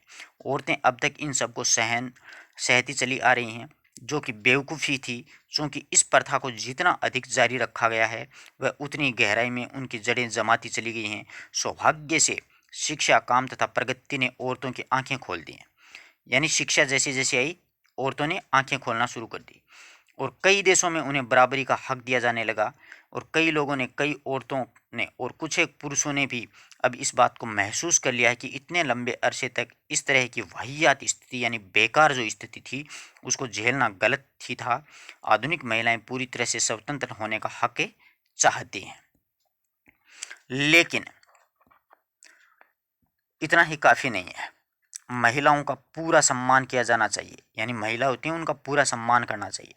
औरतें अब तक इन सबको सहती चली आ रही हैं, जो कि बेवकूफ़ी थी, क्योंकि इस प्रथा को जितना अधिक जारी रखा गया है वह उतनी गहराई में उनकी जड़ें जमाती चली गई हैं। सौभाग्य से शिक्षा, काम तथा प्रगति ने औरतों की आंखें खोल दी हैं। यानी शिक्षा जैसे जैसे आई, औरतों ने आंखें खोलना शुरू कर दी और कई देशों में उन्हें बराबरी का हक दिया जाने लगा। और कई लोगों ने, कई औरतों ने और कुछ एक पुरुषों ने भी अब इस बात को महसूस कर लिया है कि इतने लंबे अरसे तक इस तरह की वाहियात स्थिति, यानी बेकार जो स्थिति थी, उसको झेलना गलत ही था। आधुनिक महिलाएं पूरी तरह से स्वतंत्र होने का हक चाहती हैं। लेकिन इतना ही काफ़ी नहीं है। महिलाओं का पूरा सम्मान किया जाना चाहिए, यानी महिला होती हैं उनका पूरा सम्मान करना चाहिए।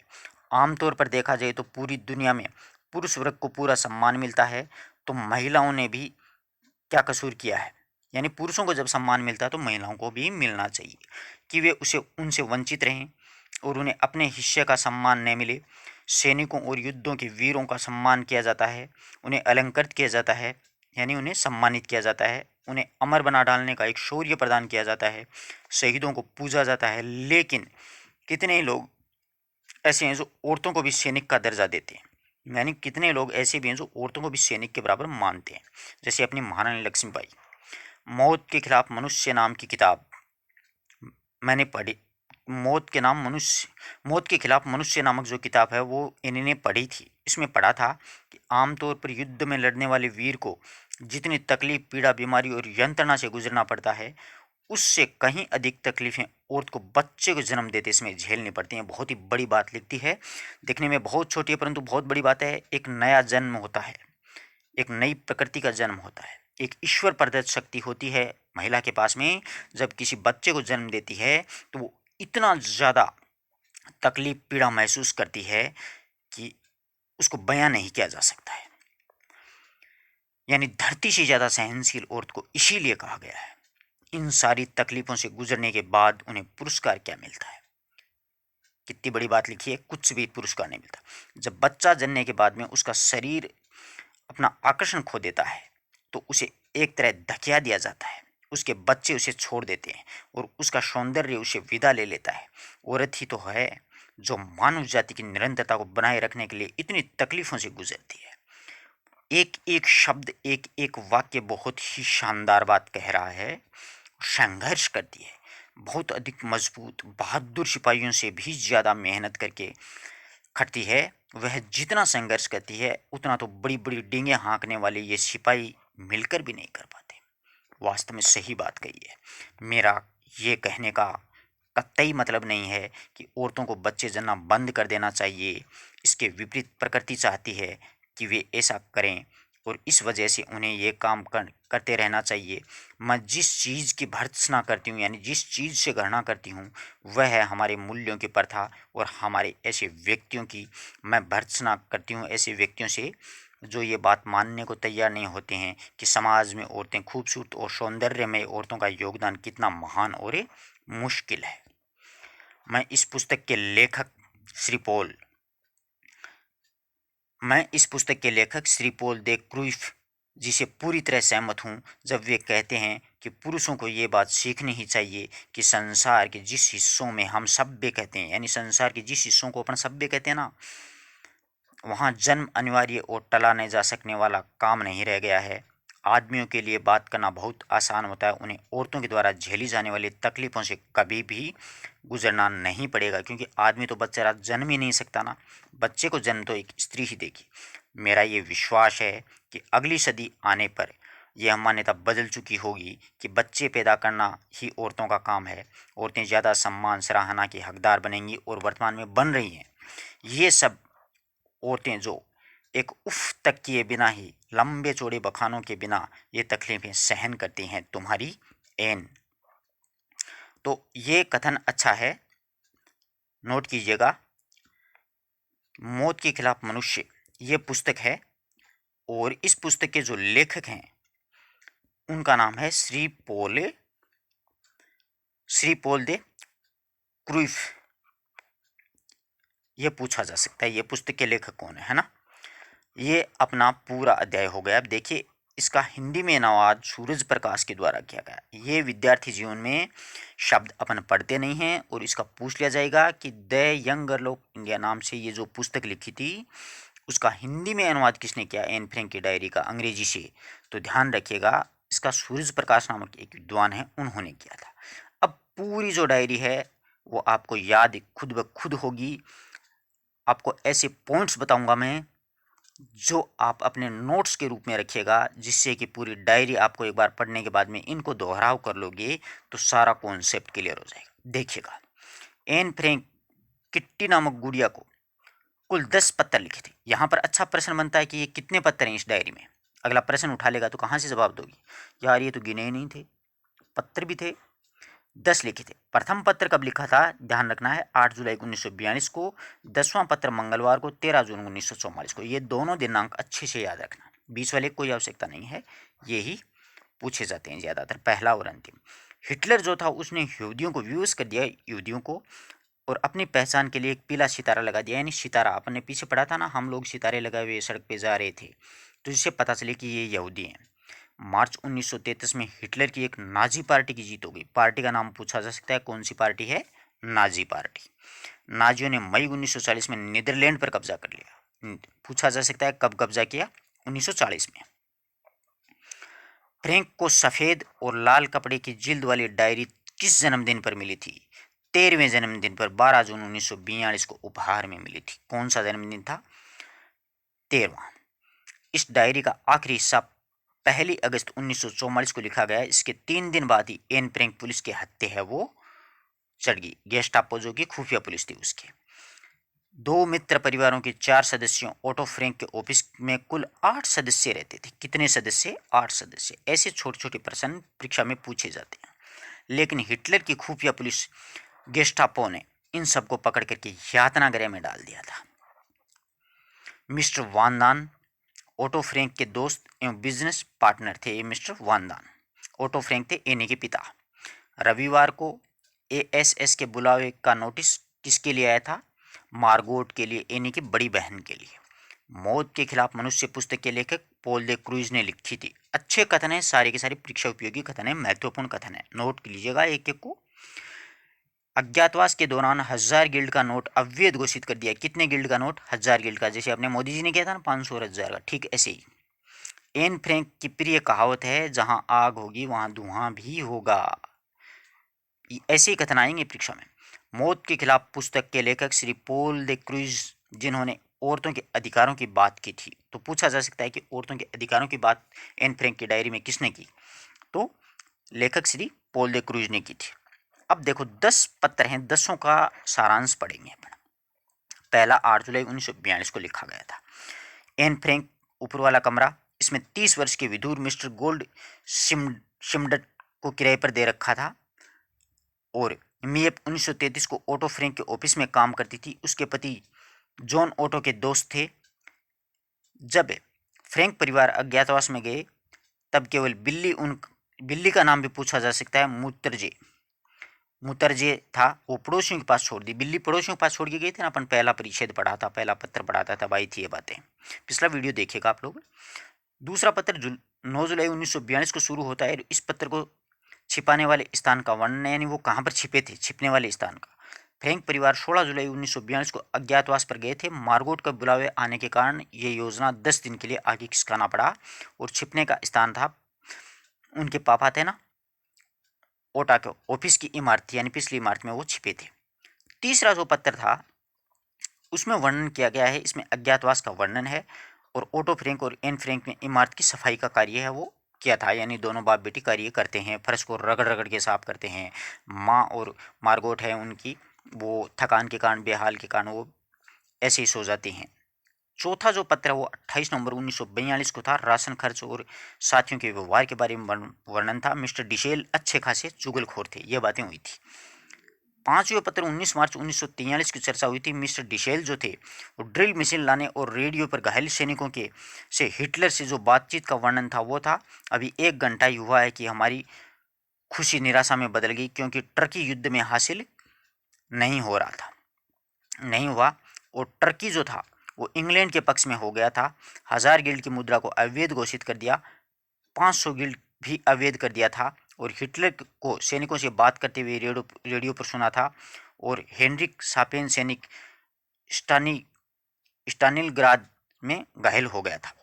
आमतौर पर देखा जाए तो पूरी दुनिया में पुरुष वर्ग को पूरा सम्मान मिलता है, तो महिलाओं ने भी क्या कसूर किया है? यानी पुरुषों को जब सम्मान मिलता है तो महिलाओं को भी मिलना चाहिए, कि वे उसे उनसे वंचित रहें और उन्हें अपने हिस्से का सम्मान न मिले। सैनिकों और युद्धों के वीरों का सम्मान किया जाता है, उन्हें अलंकृत किया जाता है, यानी उन्हें सम्मानित किया जाता है, उन्हें अमर बना डालने का एक शौर्य प्रदान किया जाता है, शहीदों को पूजा जाता है। लेकिन कितने लोग ऐसे हैं जो औरतों को भी सैनिक का दर्जा देते हैं, यानी कितने लोग ऐसे भी हैं जो औरतों को भी सैनिक के बराबर मानते हैं। जैसे अपनी महारानी लक्ष्मीबाई। मौत के खिलाफ मनुष्य नाम की किताब मैंने पढ़ी। मौत के खिलाफ मनुष्य नामक जो किताब है वो इन्होंने पढ़ी थी। इसमें पढ़ा था कि आमतौर पर युद्ध में लड़ने वाले वीर को जितनी तकलीफ, पीड़ा, बीमारी और यंत्रणा से गुजरना पड़ता है, उससे कहीं अधिक तकलीफें औरत को बच्चे को जन्म देते इसमें झेलनी पड़ती हैं। बहुत ही बड़ी बात लिखती है, दिखने में बहुत छोटी है परंतु बहुत बड़ी बात है। एक नया जन्म होता है, एक नई प्रकृति का जन्म होता है, एक ईश्वर प्रदत्त शक्ति होती है महिला के पास में। जब किसी बच्चे को जन्म देती है तो वो इतना ज़्यादा तकलीफ, पीड़ा महसूस करती है कि उसको बयां नहीं किया जा सकता है। यानी धरती से ज़्यादा सहनशील औरत को इसीलिए कहा गया है। इन सारी तकलीफों से गुजरने के बाद उन्हें पुरस्कार क्या मिलता है? कितनी बड़ी बात लिखी है, कुछ भी पुरस्कार नहीं मिलता। जब बच्चा जनने के बाद में उसका शरीर अपना आकर्षण खो देता है, तो उसे एक तरह धकिया दिया जाता है, उसके बच्चे उसे छोड़ देते हैं और उसका सौंदर्य उसे विदा ले लेता है। औरत ही तो है जो मानव जाति की निरंतरता को बनाए रखने के लिए इतनी तकलीफों से गुजरती है। एक एक शब्द, एक एक वाक्य बहुत ही शानदार बात कह रहा है। संघर्ष करती है, बहुत अधिक मजबूत बहादुर सिपाहियों से भी ज़्यादा मेहनत करके खटती है। वह जितना संघर्ष करती है उतना तो बड़ी बड़ी डींगे हाँकने वाले ये सिपाही मिलकर भी नहीं कर पाते। वास्तव में सही बात कही है। मेरा ये कहने का कतई मतलब नहीं है कि औरतों को बच्चे जन्ना बंद कर देना चाहिए। इसके विपरीत प्रकृति चाहती है कि वे ऐसा करें और इस वजह से उन्हें ये काम करते रहना चाहिए। मैं जिस चीज़ की भर्त्सना करती हूँ, यानी जिस चीज़ से घृणा करती हूँ, वह है हमारे मूल्यों की प्रथा और हमारे ऐसे व्यक्तियों की। मैं भर्त्सना करती हूँ ऐसे व्यक्तियों से जो ये बात मानने को तैयार नहीं होते हैं कि समाज में औरतें खूबसूरत और सौंदर्य में औरतों का योगदान कितना महान और मुश्किल है। मैं इस पुस्तक के लेखक श्री पॉल मैं इस पुस्तक के लेखक श्री पॉल दे क्रूइफ जी से पूरी तरह सहमत हूँ जब वे कहते हैं कि पुरुषों को ये बात सीखनी ही चाहिए कि संसार के जिस हिस्सों में हम सभ्य कहते हैं, यानी संसार के जिस हिस्सों को अपन सभ्य कहते हैं ना, वहाँ जन्म अनिवार्य और टला नहीं जा सकने वाला काम नहीं रह गया है। आदमियों के लिए बात करना बहुत आसान होता है, उन्हें औरतों के द्वारा झेली जाने वाली तकलीफ़ों से कभी भी गुजरना नहीं पड़ेगा, क्योंकि आदमी तो बेचारा जन्म ही नहीं सकता ना, बच्चे को जन्म तो एक स्त्री ही देगी। मेरा ये विश्वास है कि अगली सदी आने पर यह मान्यता बदल चुकी होगी कि बच्चे पैदा करना ही औरतों का काम है। औरतें ज़्यादा सम्मान सराहना की हकदार बनेंगी और वर्तमान में बन रही हैं। ये सब औरतें जो एक उफ तक किए बिना ही, लंबे चौड़े बखानों के बिना ये तकलीफें सहन करती हैं, तुम्हारी एन। तो ये कथन अच्छा है, नोट कीजिएगा। मौत के खिलाफ मनुष्य ये पुस्तक है और इस पुस्तक के जो लेखक हैं उनका नाम है श्री पोल दे क्रूइफ। ये पूछा जा सकता है ये पुस्तक के लेखक कौन है ना। ये अपना पूरा अध्याय हो गया। अब देखिए, इसका हिंदी में अनुवाद सूरज प्रकाश के द्वारा किया गया। ये विद्यार्थी जीवन में शब्द अपन पढ़ते नहीं हैं और इसका पूछ लिया जाएगा कि the young girl of India नाम से ये जो पुस्तक लिखी थी उसका हिंदी में अनुवाद किसने किया, एन फ्रैंक की डायरी का अंग्रेजी से। तो ध्यान रखिएगा, इसका सूरज प्रकाश नामक एक विद्वान है, उन्होंने किया था। अब पूरी जो डायरी है वो आपको याद खुद ब खुद होगी। आपको ऐसे पॉइंट्स बताऊंगा मैं जो आप अपने नोट्स के रूप में रखिएगा, जिससे कि पूरी डायरी आपको एक बार पढ़ने के बाद में इनको दोहराव कर लोगे तो सारा कॉन्सेप्ट क्लियर हो जाएगा। देखिएगा, एन फ्रैंक किट्टी नामक गुड़िया को कुल 10 पत्र लिखे थे। यहाँ पर अच्छा प्रश्न बनता है कि ये कितने पत्र हैं इस डायरी में। अगला प्रश्न उठा लेगा तो कहाँ से जवाब दोगी, यार ये तो गिने ही नहीं थे, पत्र भी थे 10 लिखे थे। प्रथम पत्र कब लिखा था, ध्यान रखना है, 8 जुलाई 1942 को। 10वां पत्र मंगलवार को 13 जून 1944 को। ये दोनों दिनांक अच्छे से याद रखना, बीच वाले कोई आवश्यकता नहीं है, ये ही पूछे जाते हैं ज़्यादातर, पहला और अंतिम। हिटलर जो था उसने यहूदियों को विवश कर दिया, यहूदियों को, और अपनी पहचान के लिए एक पीला सितारा लगा दिया। यानी सितारा अपने पीछे पड़ा था ना, हम लोग सितारे लगाए हुए सड़क पे जा रहे थे, तो जिससे पता चले कि ये यहूदी हैं। मार्च 1933 में हिटलर की एक नाजी पार्टी की जीत हो गई। पार्टी का नाम पूछा जा सकता है, कौन सी पार्टी है, नाजी पार्टी। नाजियों ने मई 1940 में नीदरलैंड पर कब्जा कर लिया। पूछा जा सकता है कब कब्जा किया, 1940 में। फ्रैंक को सफ़ेद और लाल कपड़े की जिल्द वाली डायरी किस जन्मदिन पर मिली थी, 13वें जन्मदिन पर 12 जून 1942 को उपहार में मिली थी। कौन सा जन्मदिन था, 13वां। इस डायरी का आखिरी हिस्सा 1 अगस्त 1944 को लिखा गया। इसके 3 दिन बाद ही एन फ्रैंक पुलिस के हत्या है वो चढ़ गई। गेस्टापो जो कि खुफिया पुलिस थी उसके। 2 मित्र परिवारों के 4 सदस्यों ओटो फ्रैंक के ऑफिस में कुल 8 सदस्य रहते थे। कितने सदस्य, 8 सदस्य। ऐसे छोटे छोटे प्रश्न परीक्षा में पूछे जाते हैं। लेकिन हिटलर की खुफिया पुलिस गेस्टापो ने इन सबको पकड़ करके यातना गृह में डाल दिया था। मिस्टर वानदान ओटो फ्रैंक के दोस्त एवं बिजनेस पार्टनर थे। ये मिस्टर वानदान ओटो फ्रैंक थे, एनी के पिता। रविवार को एएसएस के बुलावे का नोटिस किसके लिए आया था, मार्गोट के लिए, एनी की बड़ी बहन के लिए। मौत के खिलाफ मनुष्य पुस्तक के लेखक पॉल दे क्रूज ने लिखी थी। अच्छे कथन है, सारे के सारे परीक्षा उपयोगी कथन है, महत्वपूर्ण कथन है, नोट लीजिएगा एक एक को। अज्ञातवास के दौरान 1000 गिल्ड का नोट अवैध घोषित कर दिया। कितने गिल्ड का नोट? 1000 गिल्ड का। जैसे अपने मोदी जी ने किया था ना 500 और 1000 का, ठीक ऐसे ही। एन फ्रैंक की प्रिय कहावत है, जहां आग होगी वहां धुआं भी होगा। ऐसे ही कथन आएंगे परीक्षा में। मौत के खिलाफ पुस्तक के लेखक श्री पॉल दे क्रूज, जिन्होंने औरतों के अधिकारों की बात की थी। तो पूछा जा सकता है कि औरतों के अधिकारों की बात एन फ्रैंक की डायरी में किसने की? तो लेखक श्री पॉल दे क्रूज ने की थी। अब देखो 10 पत्र हैं, 10 का सारांश पढ़ेंगे अपन। पहला 8 जुलाई 1942 को लिखा गया था। एन फ्रैंक, ऊपर वाला कमरा, इसमें 30 वर्ष के विधुर मिस्टर गोल्ड शिमडट को किराए पर दे रखा था। और मियप 1933 को ऑटो फ्रैंक के ऑफिस में काम करती थी। उसके पति जॉन ऑटो के दोस्त थे। जब फ्रैंक परिवार अज्ञातवास में गए तब केवल बिल्ली का नाम भी पूछा जा सकता है, मुतरजे था, वो पड़ोसियों के पास छोड़ दी। बिल्ली पड़ोसियों के पास छोड़ के गए थे ना, अपन पहला परिच्छेद पढ़ा था, पहला पत्र पढ़ा था, तब आई थी ये बातें। पिछला वीडियो देखिएगा आप लोग। दूसरा पत्र 9 जुलाई 1942 को शुरू होता है। इस पत्र को छिपाने वाले स्थान का वर्णन, यानी वो कहाँ पर छिपे थे, छिपने वाले स्थान का। फ्रैंक परिवार 16 जुलाई 1942 को अज्ञातवास पर गए थे। मार्गोट का बुलावे आने के कारण ये योजना 10 दिन के लिए आगे खिसकाना पड़ा। और छिपने का स्थान था, उनके पापा थे ना ओटा के ऑफिस की इमारत थी, यानी पिछली इमारत में वो छिपे थे। तीसरा जो पत्र था उसमें वर्णन किया गया है, इसमें अज्ञातवास का वर्णन है। और ऑटो फ्रैंक और एन फ्रैंक ने इमारत की सफाई का कार्य है वो किया था, यानी दोनों बाप बेटी कार्य करते हैं, फर्श को रगड़ रगड़ के साफ करते हैं। माँ और मार्गोट है उनकी, वो थकान के कारण, बेहाल के कारण वो ऐसे ही सो जाती हैं। चौथा जो पत्र है वो 28 नवंबर 1942 को था। राशन खर्च और साथियों के व्यवहार के बारे में वर्णन था। मिस्टर डिशेल अच्छे खासे चुगलखोर थे, ये बातें हुई थी। पांचवें पत्र 19 मार्च 1943 की चर्चा हुई थी। मिस्टर डिशेल जो थे वो ड्रिल मशीन लाने और रेडियो पर घायल सैनिकों के से हिटलर से जो बातचीत का वर्णन था वो था, अभी 1 घंटा ही हुआ है कि हमारी खुशी निराशा में बदल गई, क्योंकि टर्की युद्ध में हासिल नहीं हो रहा था, नहीं हुआ। और टर्की जो था वो इंग्लैंड के पक्ष में हो गया था। 1000 गिल्ड की मुद्रा को अवैध घोषित कर दिया, 500 गिल्ड भी अवैध कर दिया था। और हिटलर को सैनिकों से बात करते हुए रेडियो पर सुना था। और हेनरिक सापेन सैनिक स्टानिलग्राद में घायल हो गया था।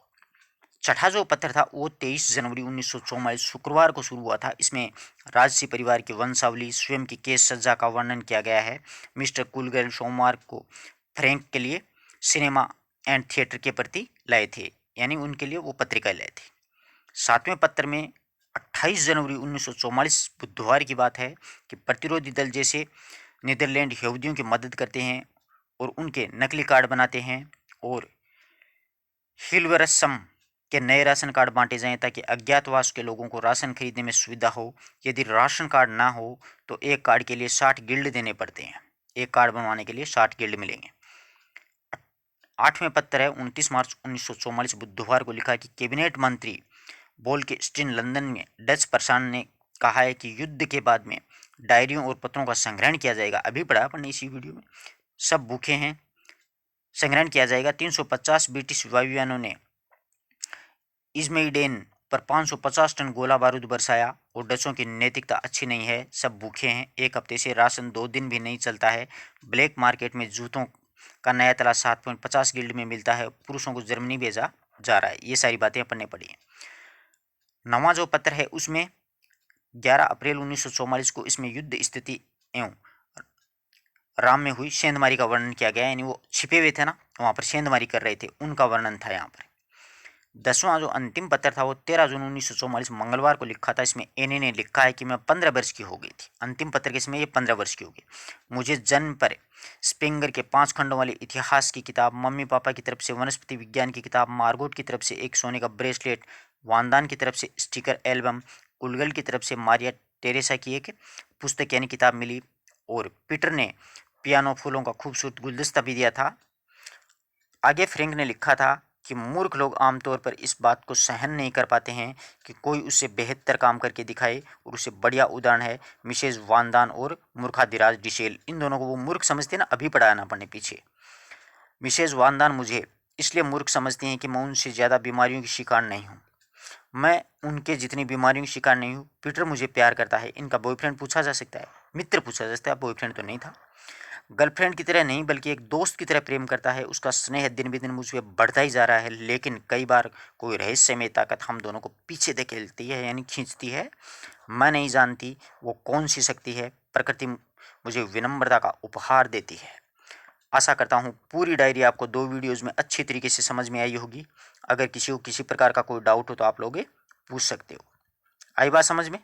छठा जो पत्र था वो 23 जनवरी 1944 शुक्रवार को शुरू हुआ था। इसमें राजसी परिवार की वंशावली, स्वयं की केस सज्जा का वर्णन किया गया है। मिस्टर कुलगर्ल सोमवार को फ्रैंक के लिए सिनेमा एंड थिएटर के प्रति लाए थे, यानी उनके लिए वो पत्रिका लाए थे। सातवें पत्र में 28 जनवरी 1944 बुधवार की बात है कि प्रतिरोधी दल जैसे नीदरलैंड यहूदियों की मदद करते हैं और उनके नकली कार्ड बनाते हैं। और हिलवरसम के नए राशन कार्ड बांटे जाएं ताकि अज्ञातवास के लोगों को राशन खरीदने में सुविधा हो। यदि राशन कार्ड ना हो तो एक कार्ड के लिए 60 गिल्ड देने पड़ते हैं, एक कार्ड बनवाने के लिए 60 गिल्ड मिलेंगे। आठवें पत्र है 29 मार्च 1944 बुधवार को लिखा है कि कैबिनेट मंत्री बोल के स्टीन लंदन में डच प्रशासन ने कहा है कि युद्ध के बाद में डायरियों और पत्रों का संग्रहण किया जाएगा। अभी पढ़ा अपन ने इसी वीडियो में, सब भूखे हैं, संग्रहण किया जाएगा। 350 ब्रिटिश वायुयानों ने इज़्मेइडेन पर 550 टन गोला बारूद बरसाया। और डचों की नैतिकता अच्छी नहीं है, सब भूखे हैं, एक हफ्ते से राशन 2 दिन भी नहीं चलता है। ब्लैक मार्केट में जूतों का नया तला 7.50 गिल्ड में मिलता है। पुरुषों को जर्मनी भेजा जा रहा है। ये सारी बातें अपन ने पढ़ी हैं। नवा जो पत्र है उसमें 11 अप्रैल 1944 को इसमें युद्ध स्थिति एवं राम में हुई सेंधमारी का वर्णन किया गया है, यानी वो छिपे हुए थे ना वहाँ पर सेंधमारी कर रहे थे, उनका वर्णन था यहाँ पर। 10वां जो अंतिम पत्र था वो 13 जून 1944 मंगलवार को लिखा था। इसमें एने ने लिखा है कि मैं 15 वर्ष की हो गई थी। अंतिम पत्र के समय ये 15 वर्ष की हो गई। मुझे जन्म पर स्पेंगर के 5 खंडों वाली इतिहास की किताब, मम्मी पापा की तरफ से वनस्पति विज्ञान की किताब, मार्गोट की तरफ से एक सोने का ब्रेसलेट, वानदान की तरफ से स्टिकर एल्बम, कुलगल की तरफ से मारिया टेरेसा की एक पुस्तक यानी किताब मिली। और पीटर ने पियानो फूलों का खूबसूरत गुलदस्ता भी दिया था। आगे फ्रैंक ने लिखा था कि मूर्ख लोग आमतौर पर इस बात को सहन नहीं कर पाते हैं कि कोई उससे बेहतर काम करके दिखाए, और उससे बढ़िया उदाहरण है मिसेज वानदान और मूर्खाधिराज डिशेल। इन दोनों को वो मूर्ख समझते ना, अभी पढ़ाया ना पढ़ने पीछे। मिसेज वानदान मुझे इसलिए मूर्ख समझती हैं कि मैं उनसे ज़्यादा बीमारियों की शिकार नहीं हूँ। मैं उनके जितनी बीमारियों की शिकार नहीं हूँ। पीटर मुझे प्यार करता है। इनका बॉयफ्रेंड पूछा जा सकता है, मित्र पूछा जा सकता है, बॉयफ्रेंड तो नहीं था। गर्लफ्रेंड की तरह नहीं बल्कि एक दोस्त की तरह प्रेम करता है। उसका स्नेह दिन ब दिन मुझ पे बढ़ता ही जा रहा है, लेकिन कई बार कोई रहस्यमय ताकत हम दोनों को पीछे धकेलती है, यानी खींचती है। मैं नहीं जानती वो कौन सी शक्ति है। प्रकृति मुझे विनम्रता का उपहार देती है। आशा करता हूँ पूरी डायरी आपको 2 वीडियोज़ में अच्छी तरीके से समझ में आई होगी। अगर किसी को किसी प्रकार का कोई डाउट हो तो आप लोग पूछ सकते हो। आई बात समझ में?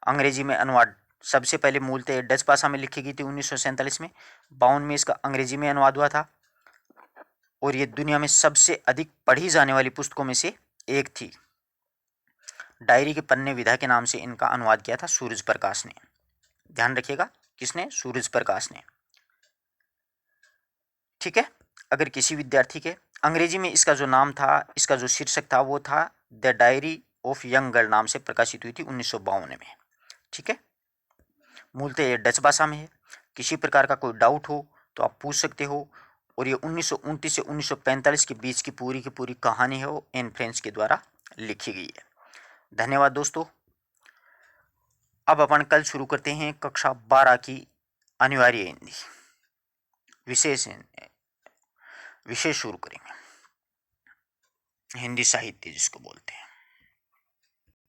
अंग्रेजी में अनुवाद सबसे पहले मूलतः डच भाषा में लिखी गई थी 1947 में। 52 में इसका अंग्रेजी में अनुवाद हुआ था और ये दुनिया में सबसे अधिक पढ़ी जाने वाली पुस्तकों में से एक थी। डायरी के पन्ने विधा के नाम से इनका अनुवाद किया था सूरज प्रकाश ने। ध्यान रखिएगा, किसने? सूरज प्रकाश ने। ठीक है। अगर किसी विद्यार्थी के अंग्रेजी में इसका जो नाम था, इसका जो शीर्षक था वो था the diary of young girl नाम से प्रकाशित हुई थी 1952 में। ठीक है। मूलतः ये डच भाषा में है। किसी प्रकार का कोई डाउट हो तो आप पूछ सकते हो। और ये 1929 से 1945 के बीच की पूरी कहानी है, वो एन फ्रेंच के द्वारा लिखी गई है। धन्यवाद दोस्तों। अब अपन कल शुरू करते हैं कक्षा 12 की अनिवार्य हिंदी विशेष शुरू करेंगे, हिंदी साहित्य जिसको बोलते हैं।